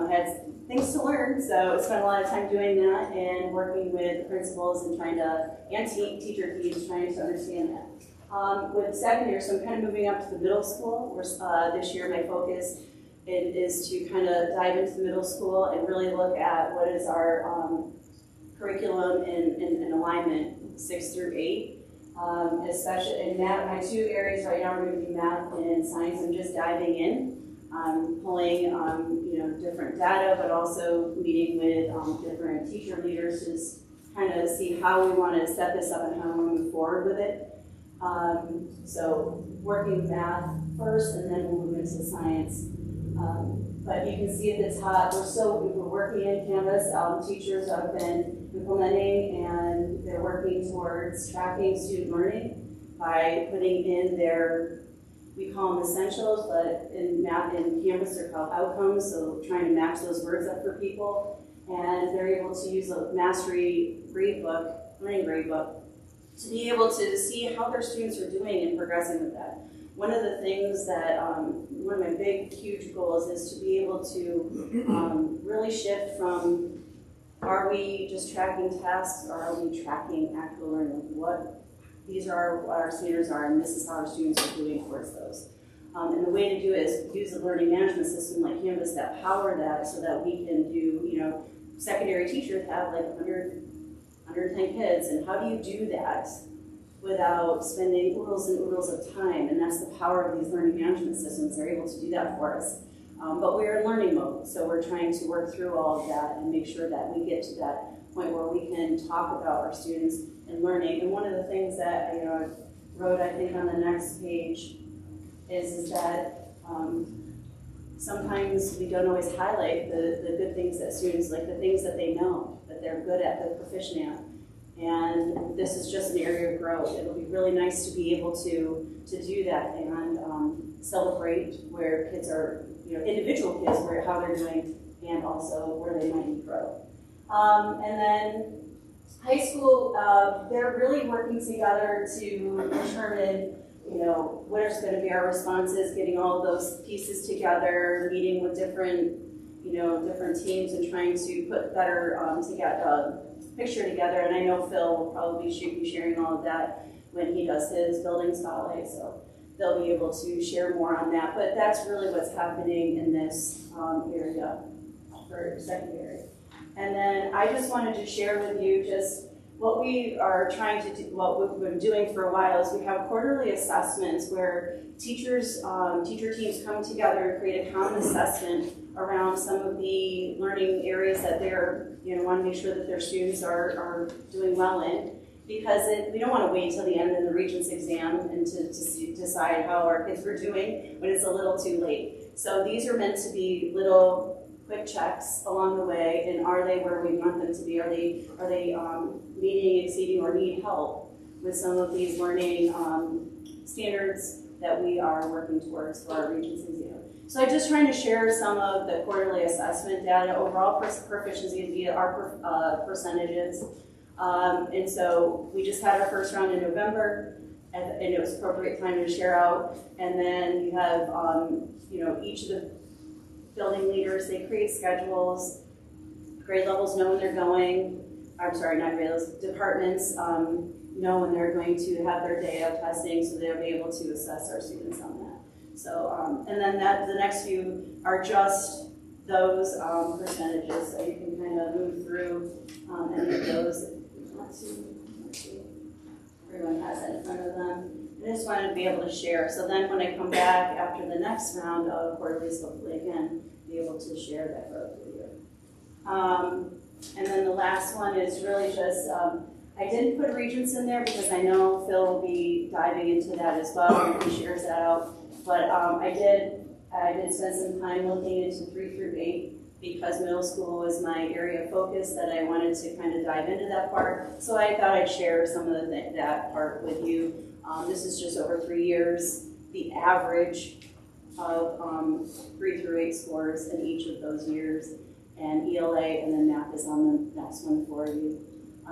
Had things to learn, so I spent a lot of time doing that and working with principals and teacher teams trying to understand that. With secondary, so I'm kind of moving up to the middle school, where this year my focus is to kind of dive into the middle school and really look at what is our curriculum in alignment 6 through 8. Especially in math, my 2 areas right now are going to be math and science. I'm just diving in. Pulling different data, but also meeting with different teacher leaders to kind of see how we want to set this up and how we want to move forward with it. So working math first, and then we'll move into science. But you can see at the top, we're working in Canvas. Teachers have been implementing, and they're working towards tracking student learning by putting in we call them essentials, but in math and Canvas they're called outcomes, so trying to match those words up for people. And they're able to use a Mastery gradebook, learning gradebook, to be able to see how their students are doing and progressing with that. One of the things that, one of my big, huge goals is to be able to really shift from, are we just tracking tasks, or are we tracking actual learning? What our standards are, and this is how our students are doing towards those. And the way to do it is use a learning management system like Canvas that power that, so that we can do, secondary teachers have like 110 kids, and how do you do that without spending oodles and oodles of time? And that's the power of these learning management systems. They're able to do that for us. But we're in learning mode, so we're trying to work through all of that and make sure that we get to that point where we can talk about our students and learning. And one of the things that I wrote, I think, on the next page is that sometimes we don't always highlight the good things that students, like the things that they know, that they're good at, that they're proficient at. And this is just an area of growth. It'll be really nice to be able to do that and celebrate where kids are, individual kids, how they're doing, and also where they might need growth. And then high school, they're really working together to determine, what is going to be our responses, getting all of those pieces together, meeting with different teams and trying to put better picture together. And I know Phil will probably be sharing all of that when he does his building spotlight, so they'll be able to share more on that. But that's really what's happening in this area for secondary. And then I just wanted to share with you just what we are trying to do, what we've been doing for a while is we have quarterly assessments where teacher teams come together and create a common assessment around some of the learning areas that they're, want to make sure that their students are doing well in. because we don't want to wait till the end of the Regents exam and to decide how our kids were doing when it's a little too late. So these are meant to be little quick checks along the way, and are they where we want them to be? Are they meeting, exceeding, or need help with some of these learning standards that we are working towards for our Regents exam? So I'm just trying to share some of the quarterly assessment data, overall proficiency via our percentages. And so we just had our first round in November, and it was appropriate time to share out. And then you have, each of the building leaders, they create schedules, grade levels know when they're going. I'm sorry, not grade levels, departments know when they're going to have their day of testing, so they'll be able to assess our students on that. So, and then the next few are just those percentages, so you can kind of move through any of those. Let's see. Everyone has it in front of them. I just wanted to be able to share. So then when I come back after the next round of quarterlies, hopefully again, be able to share that growth with you. And then the last one is really just, I didn't put Regents in there because I know Phil will be diving into that as well and he shares that out. But I did spend some time looking into 3 through 8 because middle school was my area of focus that I wanted to kind of dive into that part. So I thought I'd share some of that part with you. This is just over 3 years, the average of 3 through 8 scores in each of those years. And ELA and then math is on the next one for you.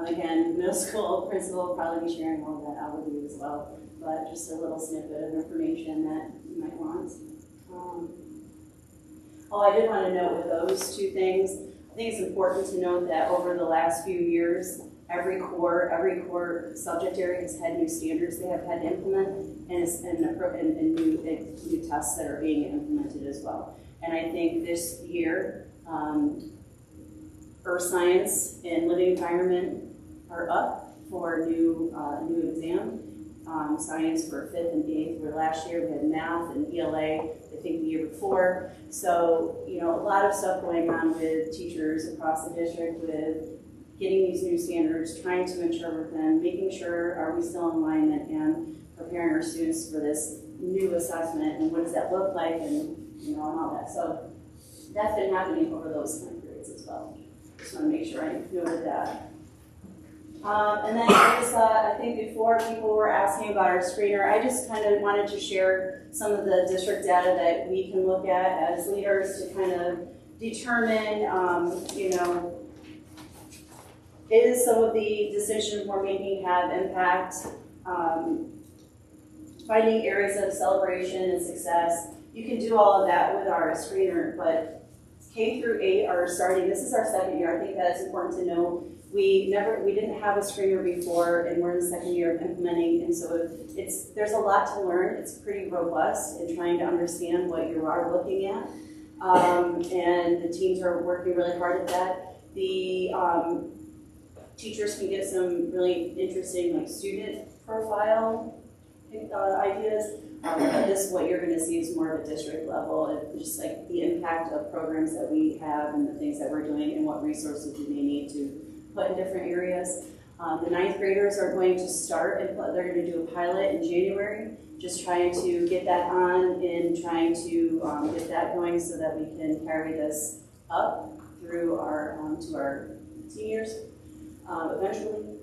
Again, middle school principal will probably be sharing all of that out with you as well, but just a little snippet of information that you might want. I did want to note with those two things, I think it's important to note that over the last few years, every core subject area has had new standards they have had to implement and new tests that are being implemented as well. And I think this year, Earth Science and Living Environment are up for new exam. Science for 5th and 8th, where last year we had math and ELA, I think the year before. So, a lot of stuff going on with teachers across the district with getting these new standards, trying to interpret them, making sure are we still in alignment and preparing our students for this new assessment and what does that look like and and all that. So that's been happening over those time periods as well. Just want to make sure I noted that. And then I think before people were asking about our screener, I just kind of wanted to share some of the district data that we can look at as leaders to kind of determine, is some of the decisions we're making have impact, finding areas of celebration and success. You can do all of that with our screener, but K through 8 are starting. This is our second year. I think that's important to know. We didn't have a screener before, and we're in the second year of implementing, and so there's a lot to learn. It's pretty robust in trying to understand what you are looking at, and the teams are working really hard at that. The teachers can get some really interesting student profile ideas. What you're going to see is more of a district level, and just the impact of programs that we have and the things that we're doing and what resources we may need to put in different areas. The 9th graders are going to start, and they're going to do a pilot in January, just trying to get that on and trying to get that going so that we can carry this up through to our seniors eventually.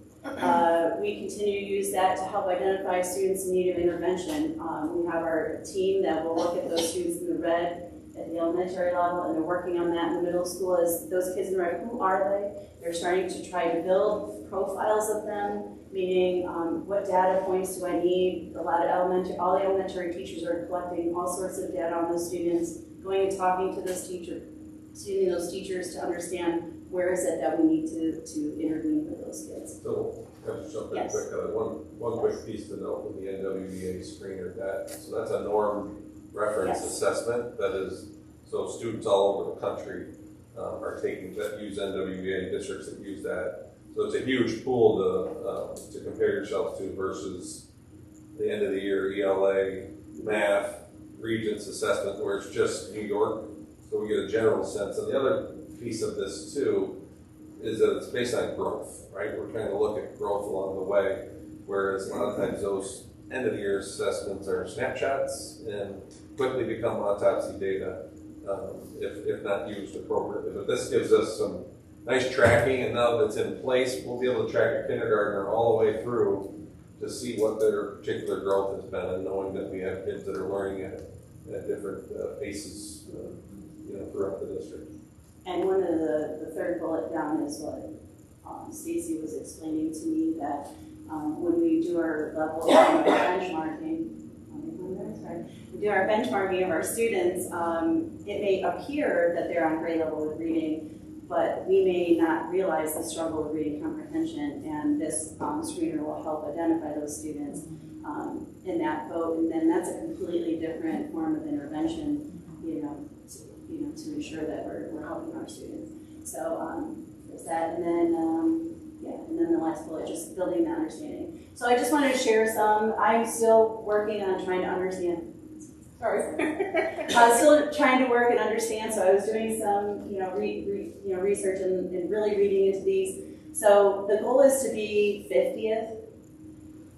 We continue to use that to help identify students in need of intervention. We have our team that will look at those students in the red at the elementary level, and they're working on that in the middle school as those kids in the red, who are they? They're starting to try to build profiles of them, meaning what data points do I need? All the elementary teachers are collecting all sorts of data on those students, going and talking to those teachers to understand where is it that we need to intervene for those kids. So, can I just jump in Yes. quick? One quick piece to note with the NWEA screener, so that's a norm reference assessment. That is, so students all over the country are taking that, use NWEA, districts that use that. So it's a huge pool to compare yourself to versus the end of the year ELA, math, Regents assessment, where it's just New York. So we get a general sense. And the other piece of this too, is that it's based on growth, right? We're trying to look at growth along the way, whereas a lot of times those end of the year assessments are snapshots and quickly become autopsy data if not used appropriately. But this gives us some nice tracking, and now that it's in place, we'll be able to track a kindergartner all the way through to see what their particular growth has been, and knowing that we have kids that are learning at different paces, throughout the district. And one of the third bullet down is what Stacy was explaining to me, that when we do our level of benchmarking, we do our benchmarking of our students, it may appear that they're on grade level with reading, but we may not realize the struggle with reading comprehension, and this screener will help identify those students in that boat, and then that's a completely different form of intervention, to ensure that we're helping our students. So there's that, and then and then the last bullet, just building the understanding. So I just wanted to share some. I'm still working on trying to understand. Sorry. I'm still trying to work and understand, so I was doing some, research and really reading into these. So the goal is to be 50th.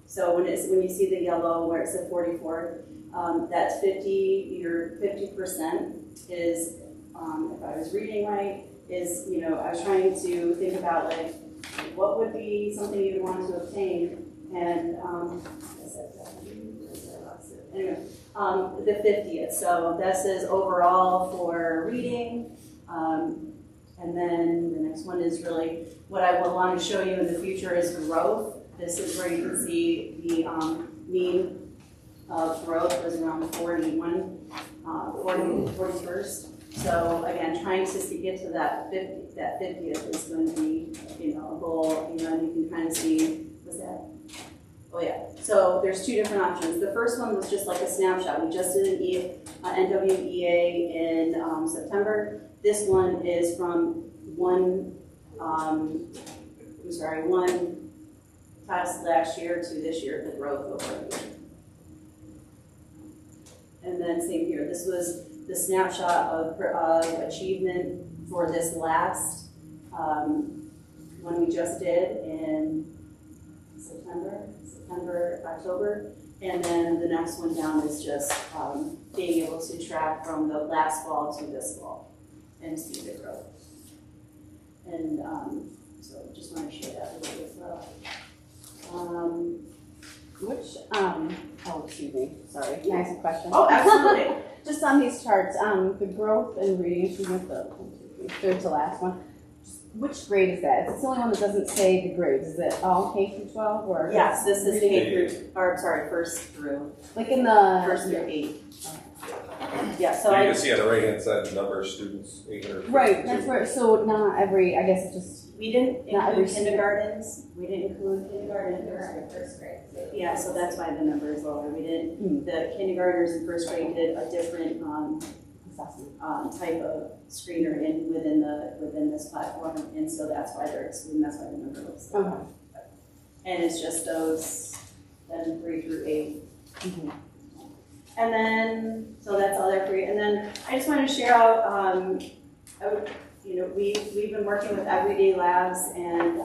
So when you see the yellow where it's at 44, that's 50. Your 50% is, if I was reading right, is I was trying to think about like what would be something you'd want to obtain, and anyway. The 50th, so this is overall for reading, and then the next one is really what I will want to show you in the future is growth. This is where you can see the mean of growth was around 41st. So again, trying to get to that 50th is going to be a goal, and you can kind of see, was that? Oh yeah, so there's two different options. The first one was just like a snapshot. We just did an NWEA in September. This one is from one test last year to this year, the growth over a year. And then same here, this was the snapshot of achievement for this last one we just did in September, October, and then the next one down is just being able to track from the last fall to this fall and see the growth. And so just want to share that with you as well. Excuse me, sorry, can I ask a question? Oh, absolutely. Just on these charts, the growth and reading, she went the third to last one. Which grade is that? It's the only one that doesn't say the grades. Is it all K through 12 or? Yes, this is first through. Like in the first through 8. Yeah, so you can see on the right-hand side the number of students, 800. Right, that's where. So not every. I guess it's just. We didn't include kindergartens. We didn't include kindergarten and first grade. Yeah, so that's why the number is lower. We didn't. The kindergartners in first grade did a different type of screener within this platform, and so that's why they're excluded. That's why the number looks low. Okay. And it's just those then 3 through 8. Mm-hmm. And then so that's all there for you. And then I just want to share out. We've been working with Everyday Labs, and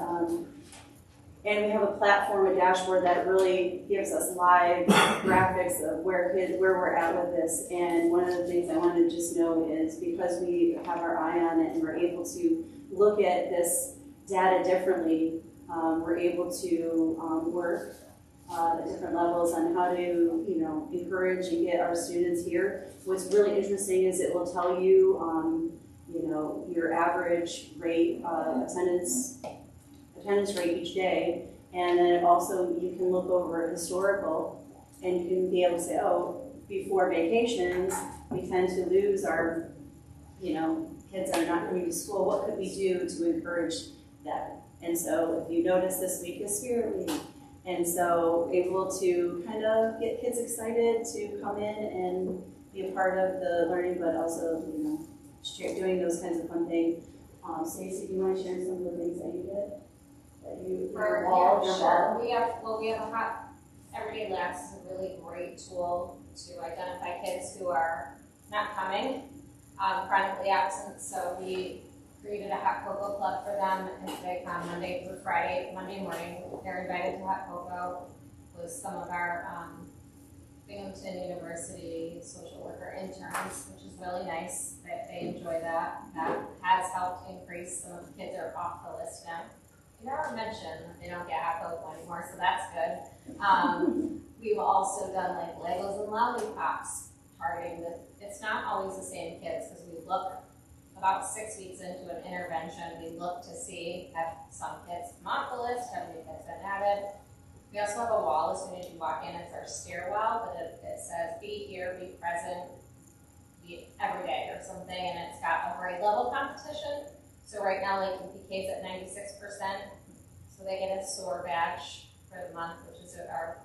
we have a platform, a dashboard that really gives us live graphics of where we're at with this. And one of the things I wanted to just know is because we have our eye on it and we're able to look at this data differently, we're able to work at different levels on how to, encourage and get our students here. What's really interesting is it will tell you, your average rate, attendance rate each day, and then also you can look over historical, and you can be able to say, oh, before vacations, we tend to lose our, kids that are not coming to school. What could we do to encourage that? And so if you notice this week is Spirit Week, and so able to kind of get kids excited to come in and be a part of the learning, but also, doing those kinds of fun things. Stacey, do you want to share some of the things that you did? Sure. We have a Everyday Labs is a really great tool to identify kids who are not coming, chronically absent. So we created a hot cocoa club for them, and they come Monday through Friday, Monday morning. They're invited to hot cocoa with some of our Binghamton University social worker interns, which is really nice that they enjoy that. That has helped increase some of the kids are off the list now. You never mentioned that they don't get hot cocoa anymore, so that's good. We've also done like Legos and lollipops, targeting it's not always the same kids, because we look about 6 weeks into an intervention, we look to see have some kids come off the list, have new kids been added. We also have a wall as soon as you walk in, it's our stairwell, but it says be here, be present, be every day or something, and it's got a grade level competition. So right now, like PK's at 96%, so they get a SOAR badge for the month,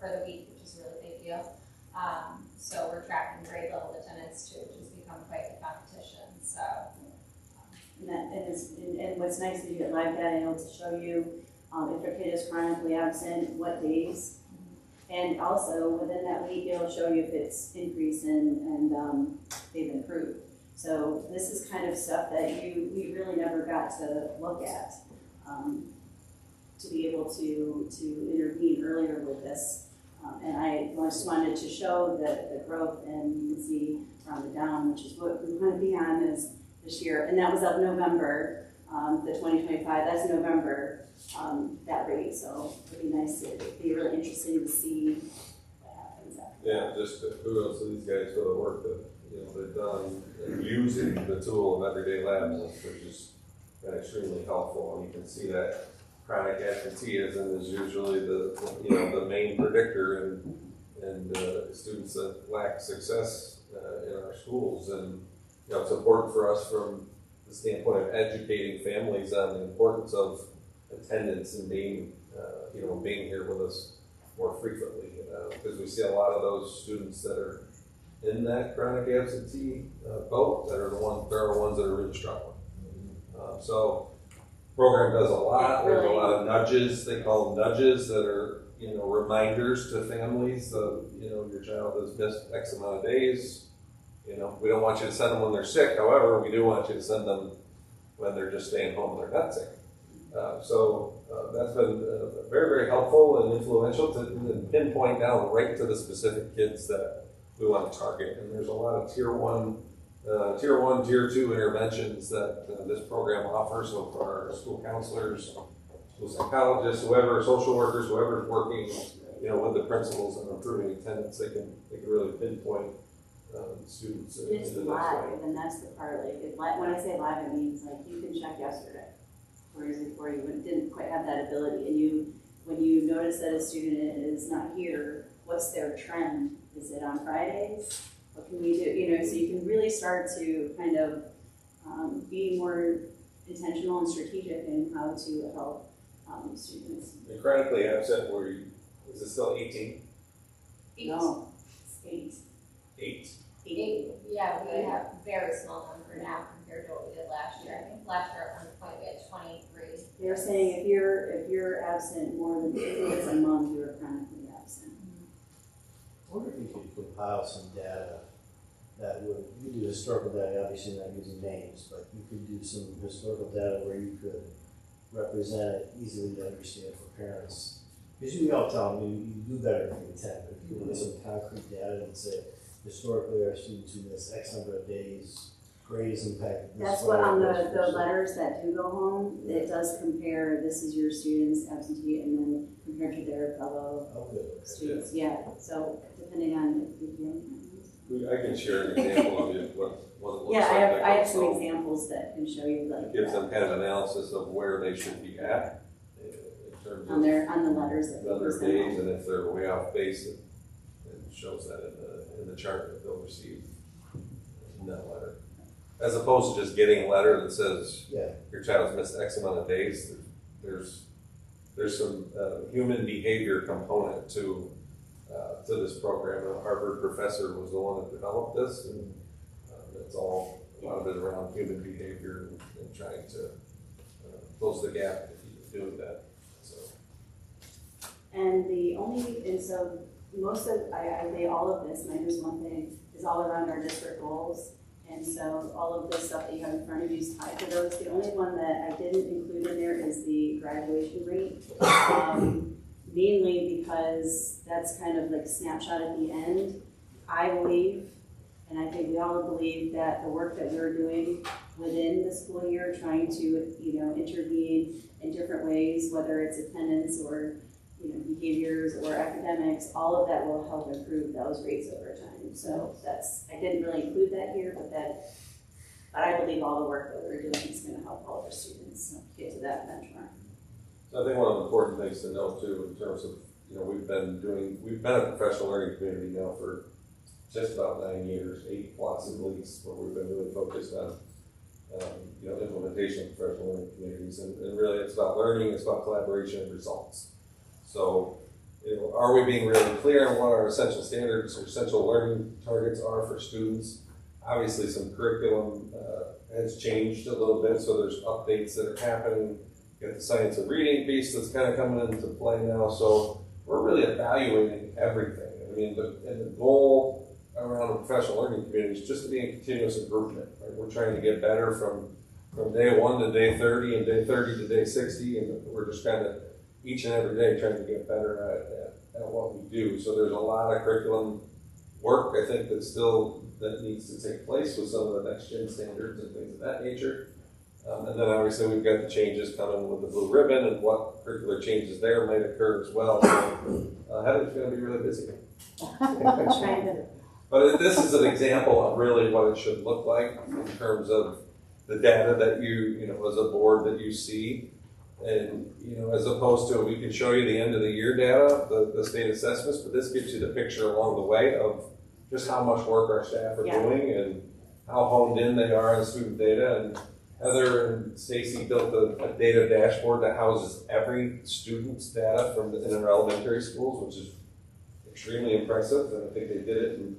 for the week, which is a really big deal. So we're tracking grade level attendance too, which has become quite the competition. So. And what's nice is you get live data able to show you if your kid is chronically absent, what days. And also within that week, it'll show you if it's increased and they've improved. So this is kind of stuff that we really never got to look at to be able to intervene earlier with this. And I just wanted to show the growth, and you can see from the down, which is what we want to be on this year. And that was of November, the 2025, that's November, that rate. So it'd be nice, it'd be really interesting to see what happens after. Yeah, just kudos to these guys for the work that they've done in using the tool of everyday labs, which has been extremely helpful. And you can see that chronic absenteeism is usually the main predictor in students that lack success in our schools. And it's important for us from the standpoint of educating families on the importance of attendance and being here with us more frequently, because we see a lot of those students that are in that chronic absentee boat that are the ones that are really struggling. So program does a lot. There's a lot of nudges. They call them nudges that are reminders to families of your child has missed X amount of days. We don't want you to send them when they're sick. However, we do want you to send them when they're just staying home and they're not sick. So that's been very, very helpful and influential to pinpoint down right to the specific kids that we want to target. And there's a lot of tier one, tier two interventions that this program offers. So for our school counselors, school psychologists, whoever, social workers, whoever's working, with the principals and improving attendance, they can really pinpoint students. It's live, and that's the part. When I say live, it means like you can check yesterday, whereas before you didn't quite have that ability. And when you notice that a student is not here, what's their trend? Is it on Fridays? What can we do? So you can really start to kind of be more intentional and strategic in how to help students. And chronically absent, is it still 18? No, it's 8. 8. Yeah, we have a very small number now compared to what we did last year. I think last year at one point we had 23. They're saying if you're absent more than 2 days a month, you're chronically absent. I wonder if you could compile some data that would, you do historical data, obviously not using names, but you could do some historical data where you could represent it easily to understand for parents. Because we all tell them you do better if you attend, but if you look at some concrete data and say, historically our students who miss X number of days, grade is impacted. That's what on the letters that do go home, it does compare, this is your student's absentee, and then compared to their fellow students. Yeah, so depending on if you I can share an example of what it looks like. I have some examples that can show you It gives them kind of analysis of where they should be at in terms of on the letters that other days, and if they're way off base, it shows that in the chart that they'll receive in that letter. As opposed to just getting a letter that says your child's missed X amount of days, there's some human behavior component to this program. A Harvard professor was the one that developed this, and it's all a lot of it around human behavior and trying to close the gap if you do that. So. And so most of, I say all of this, and I just one thing, is all around our district goals. And And so all of this stuff that you have in front of you is tied to those. The only one that I didn't include in there is the graduation rate. Mainly because that's kind of like a snapshot at the end. I believe, and I think we all believe, that the work that we're doing within the school year, trying to, intervene in different ways, whether it's attendance or, behaviors or academics, all of that will help improve those rates over time. So I didn't really include that here, but I believe all the work that we're doing is going to help all of our students get to that benchmark. So I think one of the important things to note too, in terms of, we've been a professional learning community now for just about 9 years, 8 plus at least, where we've been really focused on, implementation of professional learning communities. And really it's about learning, it's about collaboration and results. So, are we being really clear on what our essential standards or essential learning targets are for students? Obviously some curriculum has changed a little bit, so there's updates that are happening. You got the science of reading piece that's kind of coming into play now, so we're really evaluating everything. I mean, the goal around a professional learning community is just to be in continuous improvement. Right? We're trying to get better from day 1 to day 30 and day 30 to day 60, and we're just kind of each and every day trying to get better at what we do. So there's a lot of curriculum work, I think, that needs to take place with some of the next gen standards and things of that nature. And then obviously we've got the changes coming with the blue ribbon and what curricular changes there might occur as well. So Heather's going to be really busy. But this is an example of really what it should look like in terms of the data that you as a board that you see. And, as opposed to, we can show you the end of the year data, the state assessments, but this gives you the picture along the way of just how much work our staff are doing and how honed in they are on student data. And Heather and Stacy built a data dashboard that houses every student's data in our elementary schools, which is extremely impressive. And I think they did it in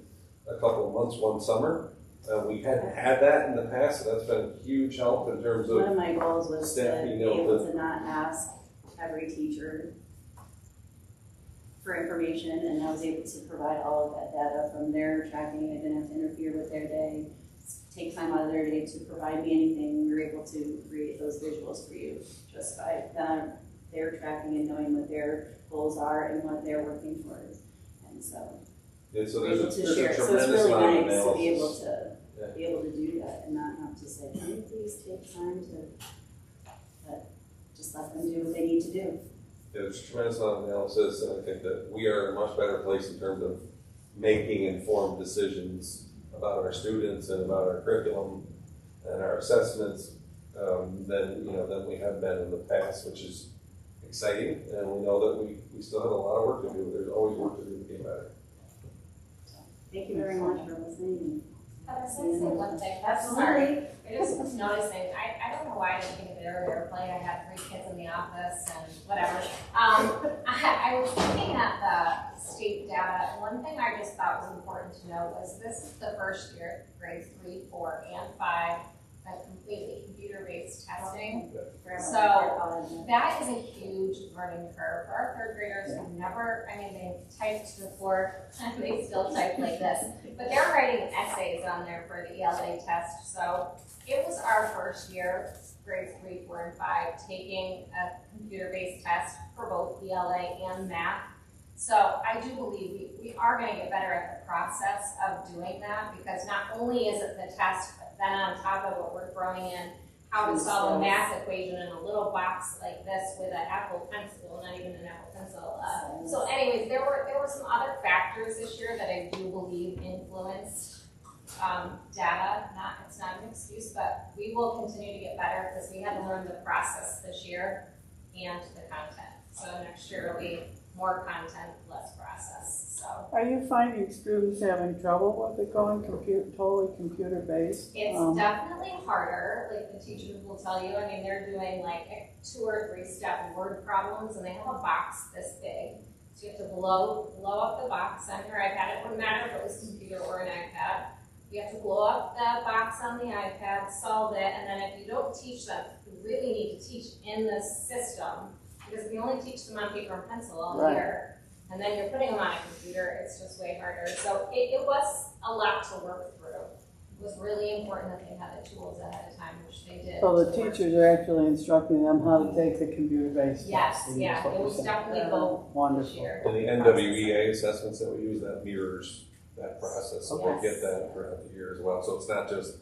a couple of months, one summer. We hadn't had that in the past, so that's been a huge help in terms of one of my goals was to staff be being able to not ask every teacher for information, and I was able to provide all of that data from their tracking. I didn't have to interfere with their day, take time out of their day to provide me anything. We were able to create those visuals for you just by their tracking and knowing what their goals are and what they're working towards. And so, so we're able to share. So it's really nice to be able to do that and not have to say, can you please take time to just let them do what they need to do. There's a tremendous amount of analysis, and I think that we are in a much better place in terms of making informed decisions about our students and about our curriculum and our assessments than we have been in the past, which is exciting. And we know that we still have a lot of work to do. There's always work to do to get better. Thank you very much for listening. Can I say one thing? Absolutely. I just was noticing, I don't know why I didn't think of it earlier, playing, I had 3 kids in the office and whatever. I was looking at the state data, and one thing I just thought was important to know was this is the first year, grades 3, 4, and 5, that's completely computer-based testing. So that is a huge learning curve for our 3rd graders who they typed before, and they still type like this. But they're writing essays on there for the ELA test. So it was our first year, grades 3, 4, and 5, taking a computer-based test for both ELA and math. So I do believe we are going to get better at the process of doing that, because not only is it the test, but then on top of what we're throwing in, how to solve a math equation in a little box like this with an Apple Pencil, not even an Apple Pencil. So anyways, there were some other factors this year that I do believe influenced data. It's not an excuse, but we will continue to get better because we had to learn the process this year and the content. So next year will be more content, less process. So are you finding students having trouble with it going totally computer-based? It's definitely harder. Like the teachers will tell you. They're doing like 2 or 3 step word problems, and they have a box this big. So you have to blow up the box on your iPad. It wouldn't matter if it was a computer or an iPad. You have to blow up the box on the iPad, solve it, and then if you don't teach them, you really need to teach in this system, because if you only teach them on paper and pencil all year, and then you're putting them on a computer, it's just way harder. So it was a lot to work through. was really important that they had the tools ahead of time, which they did. So the to work. teachers are actually instructing them how to take the computer-based Yes, testing. yeah, is what it you're was saying. definitely both this Wonderful. year. And the NWEA assessments that we use, that mirrors that process, so Yes. we get that throughout the year as well. So it's not just,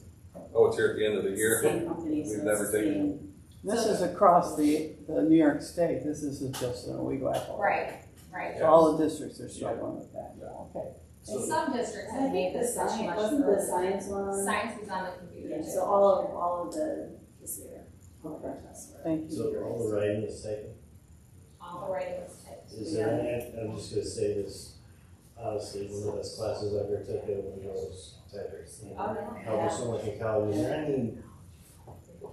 oh, it's here at the end of the year. Same company, so We've it's never the taken same. This is across the New York State. This isn't just in Owego. Right, right. So all the districts are struggling with that. Okay. And some districts I have made think the this much, science, much wasn't the further. science one? Science is on the computer Yeah, too. so all of the, this year, all of our tests were. Thank you. So all the writing is taken. All the writing was typed. Is there any, I'm just gonna say this, honestly, one of the best classes I ever took at Windows type. Oh, yeah. Helped so much in college. Is there any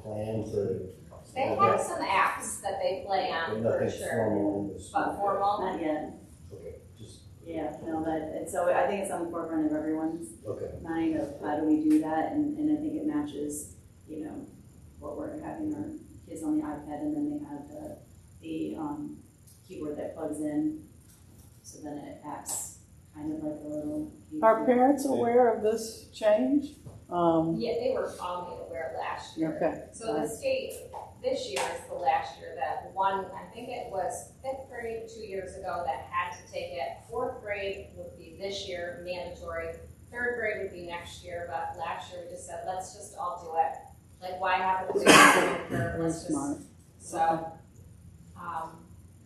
plan for? They have some apps that they play on for Nothing sure, formal in the school? but formal, Not yet, Okay, just, yeah, no, but, and so I think it's on the forefront of everyone's okay. mind of how do we do that, and I think it matches, you know, what we're having our kids on the iPad, and then they have the keyboard that plugs in, so then it acts kind of like a little keyboard. Are parents aware of this change? yeah, they were all made aware last year. Okay. So the state, this year is the last year that one, I think it was fifth grade 2 years ago that had to take it. Fourth grade would be this year, mandatory. Third grade would be next year, but last year we just said, let's just all do it. Like, why have a big learning curve? Very Let's smart. just, so,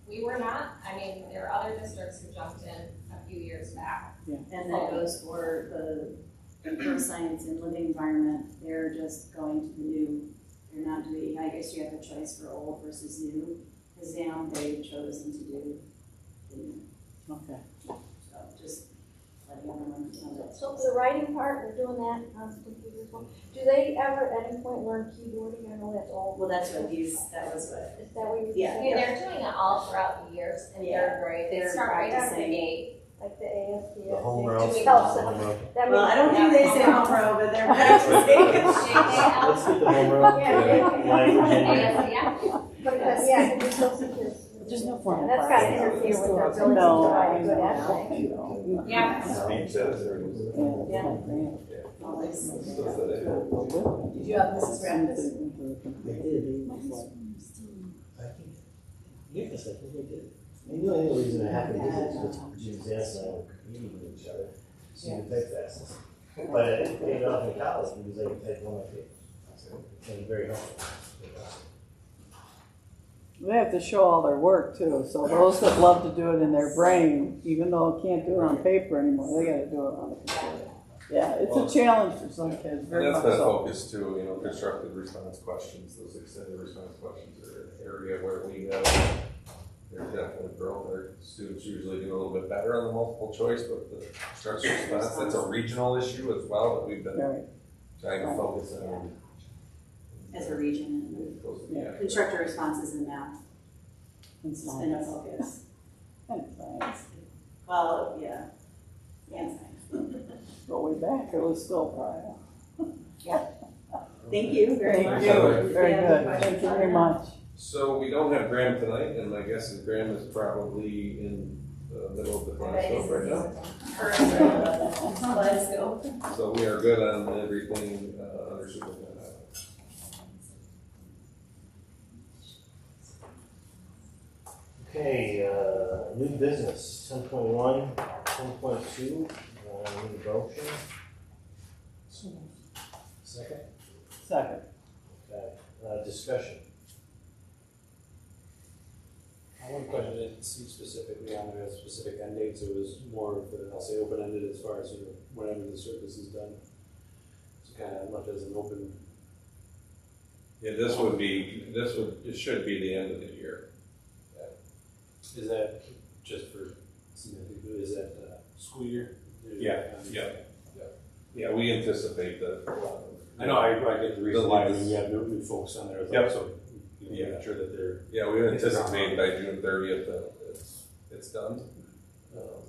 we were not, I mean, there are other districts who jumped in a few years back. And that goes for the improved science and living environment, they're just going to the new, they're not doing, I guess you have a choice for old versus new, because now they've chosen to do the new, Okay. so just letting everyone know that. So for the writing part, we're doing that on the computer as well. Do they ever at any point learn keyboarding? I know that's all. Well, that's what that was what, Is that what you? Yeah. Okay, they're doing it all throughout the years in third grade. They They're start right after practicing. 8. Like the ASD? The home row. Doing Helps The them. home row. That well, I don't means- think they say home row, but they're practicing. Let's get the home row. Language in there. But that's, yeah, you still see this. There's no formal And that's gotta interfere with their ability to No, write I a good know. essay. Yeah. Speech says there it is. Did you have Mrs. Raptis? They did. Yes, I think they did. And the only reason it happened is because Jim Zance and I were competing with each other, so you could type fastest. But it paid off in college because I could type one of it. It was very helpful. They have to show all their work too, so those that love to do it in their brain, even though it can't do it on paper anymore, they gotta do it on the computer. Yeah, it's a challenge for some kids, very And much that's been a so. focus too, you know, constructive response questions, those extended response questions are an area where we have, they're definitely growing. Our students usually do a little bit better on the multiple choice, but the constructive response, that's a regional issue as well that we've been Right. trying to focus on. As a region, Yeah. constructor responses in math, And it's been a science. focus. And science. Well, yeah, and science. Go way back, it was still prior. Thank you very much. Thank you, very Yeah, good, questions thank you on very that? much. So we don't have Graham tonight, and my guess is Graham is probably in the middle of the class right now. Let's go. So we are good on everything under superintendent. Okay, new business, 10.1, 10.2, need a motion? Second? Second. Okay, discussion. One question, I didn't see specifically on there, specific end dates, it was more of the, I'll say, open-ended as far as, you know, whenever the service is done. So kind of left as an open. Yeah, it should be the end of the year. Is that just for, is that school year? Yeah. Yeah, we anticipate that. I know, I get the reason The why, I leagues. mean, we have new folks on there, Yep. so you know, make sure that they're. Yeah, we anticipate by June 30th that it's done. I don't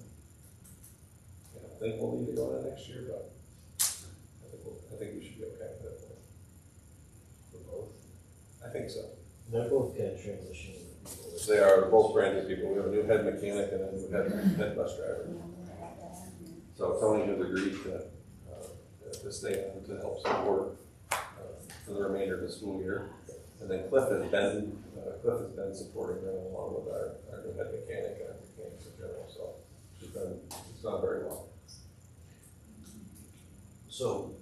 think we'll need to go to next year, but I think we should be okay with that. For both? I think so. They're both kind of transition. They are both brand new people. We have a new head mechanic and then we have a head bus driver. So Tony has agreed to to stay on to help support for the remainder of the school year. And then Cliff has been supporting them along with our new head mechanic and our mechanics in general. So it's done very well. So,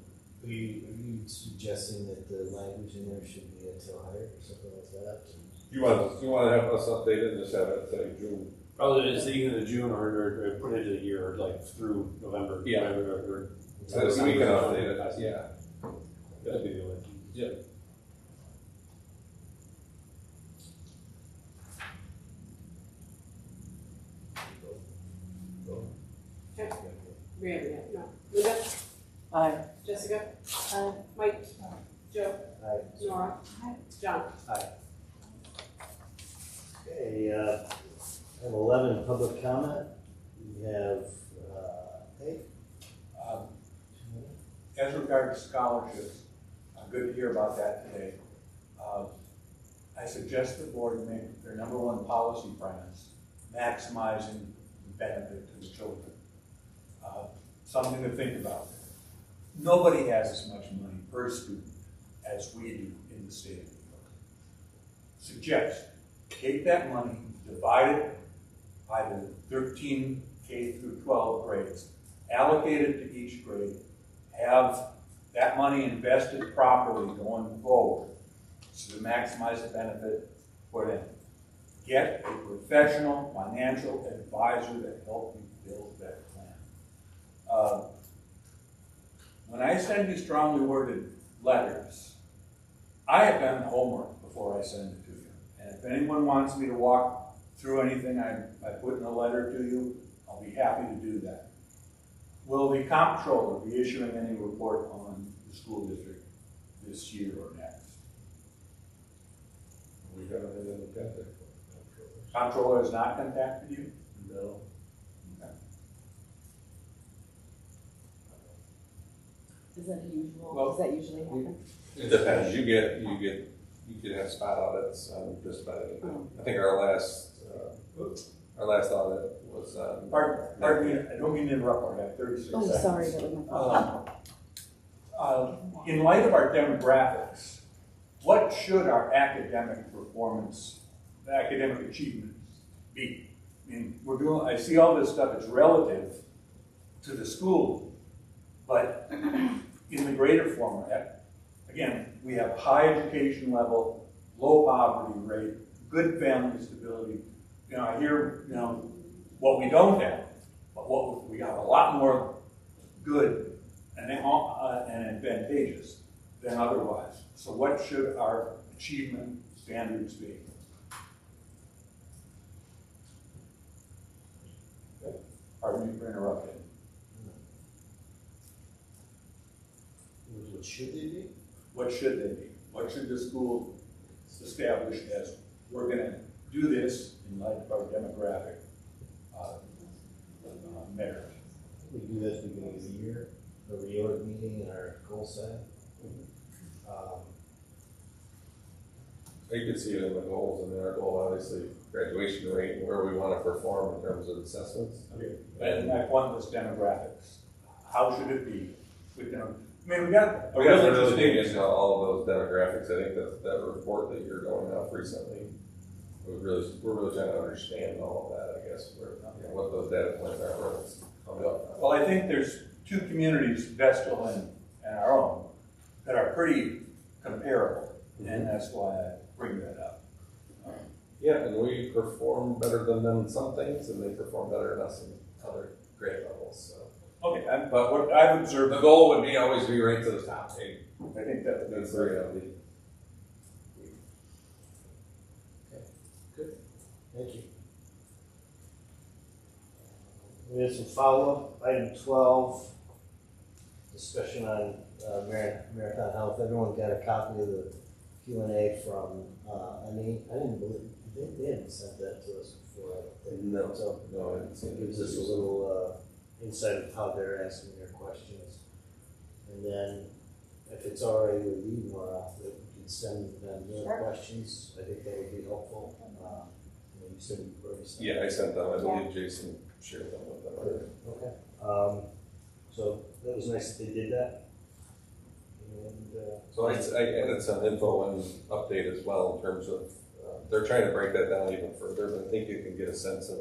are you suggesting that the language in there should be until hired or something like that? Do you want to have us update it and just have it say June? Probably just either June or put it a year, like through November. Yeah. Or So we can update it. Yeah. That'd be the way. Yeah. Randy, no. Linda? Aye. Jessica? Aye. Mike? Joe? Aye. Nora? John? Okay, item 11, public comment. We have, hey, As regards scholarships, good to hear about that today. I suggest the board make their number one policy premise maximizing the benefit to the children. Something to think about. Nobody has as much money per student as we do in the state of New York. Suggest, take that money, divide it by the 13 K through 12 grades, allocate it to each grade, have that money invested properly going forward so to maximize the benefit for them. Get a professional financial advisor to help you build that plan. When I send you strongly worded letters, I have done homework before I send it to you. And if anyone wants me to walk through anything I put in a letter to you, I'll be happy to do that. Will the comptroller be issuing any report on the school district this year or next? We haven't had any contact. Comptroller has not contacted you? no. Okay. Is that usual? Well, Does that usually happen? It depends. You could have spot audits on just about anything. I think our last audit was Pardon me, I don't mean to interrupt, I have 36 Oh, seconds. sorry, that was my fault. In light of our demographics, what should our academic performance, academic achievements be? I mean, I see all this stuff, it's relative to the school, but in the greater format, again, we have high education level, low poverty rate, good family stability. You know, I hear, what we don't have, but what we have a lot more good and advantageous than otherwise. So what should our achievement standards be? Pardon me for interrupting. What should they be? What should they be? What should the school establish as, we're going to do this in light of our demographic merit? We do this beginning of the year, a reorg meeting and our goal setting. You can see it in the goals, and our goal, obviously, graduation rate and where we want to perform in terms of assessments. Okay. And Act 1 was demographics. How should it be? We got We have to really dig into all of those demographics. I think that report that you're going off recently, we're really trying to understand all of that, I guess, what those data points are, where it's coming up. Well, I think there's two communities, Vestal and our own, that are pretty comparable, and that's why I bring that up. Yeah, and we perform better than them in some things, and they perform better than us in other grade levels. So. Okay, but what I've observed, the goal would be always be right to the top 8. I think that's the reality. Okay, good. Thank you. We have some follow-up. Item 12, discussion on Marathon Health. Everyone got a copy of the Q&A from I didn't believe they hadn't sent that to us before. I don't think. No, So no, I didn't see it gives us a little insight of how they're asking their questions. And then, if it's already with you, Nora, that you can send them your questions. I think that would be helpful. You said you already sent Yeah, I sent them. I believe Jason shared them with them. Okay. So that was nice that they did that. So I added some info and update as well in terms of, they're trying to break that down even further, but I think you can get a sense of,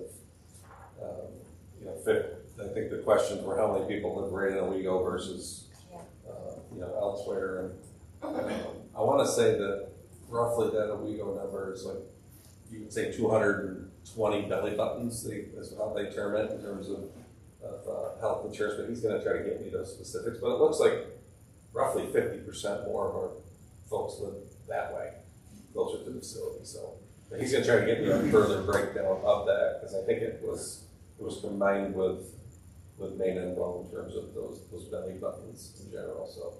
fit. I think the questions were how many people live right in Owego versus, elsewhere. And I want to say that roughly that Owego number is like, you could say 220 belly buttons, is how they term it in terms of health insurance, but he's going to try to get me those specifics. But it looks like roughly 50% more of our folks live that way, closer to the facility. So he's going to try to get me a further breakdown of that, because I think it was combined with Maine and Bone in terms of those belly buttons in general. So.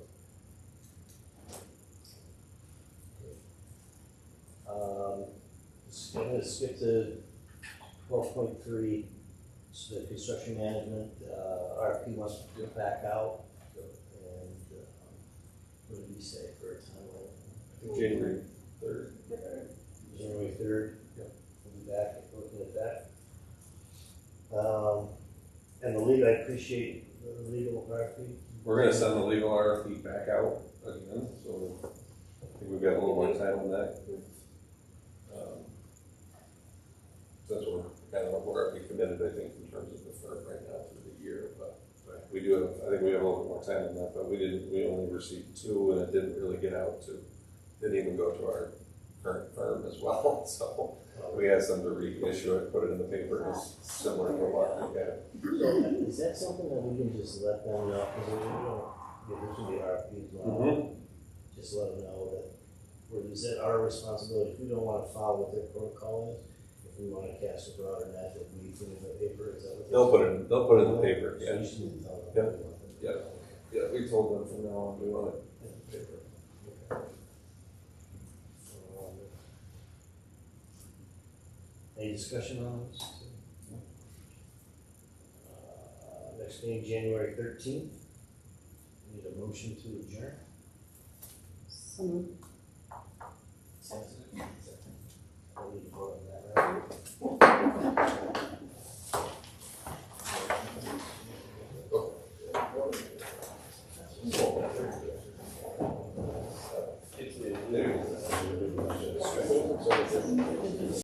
I'm going to skip to 12.3, so the construction management, RFP wants to go back out, and what did we say for a timeline? January 3rd. January 3rd, Yep. We'll be back looking at that. And the legal, I appreciate the legal RFP. We're going to send the legal RFP back out again, so I think we've got a little more time on that. Since we're kind of already committed, I think, in terms of the firm right now for the year, but we do have, I think we have a little bit more time on that, but we only received 2, and it didn't really get out to, didn't even go to our current firm as well, so we asked them to reissue it, put it in the paper, it's similar to what we had. So is that something that we can just let them know, because there's going to be RFP as well, just let them know that, or is it our responsibility, if we don't want to follow what their protocol is, if we want to cast a broader net, if we put it in the paper, is that what They'll put it in the paper, So yeah. you just need to tell them. Yeah, we told them from now on, we want it in the paper. Any discussion on this? Next meeting, January 13th. Need a motion to adjourn. So moved.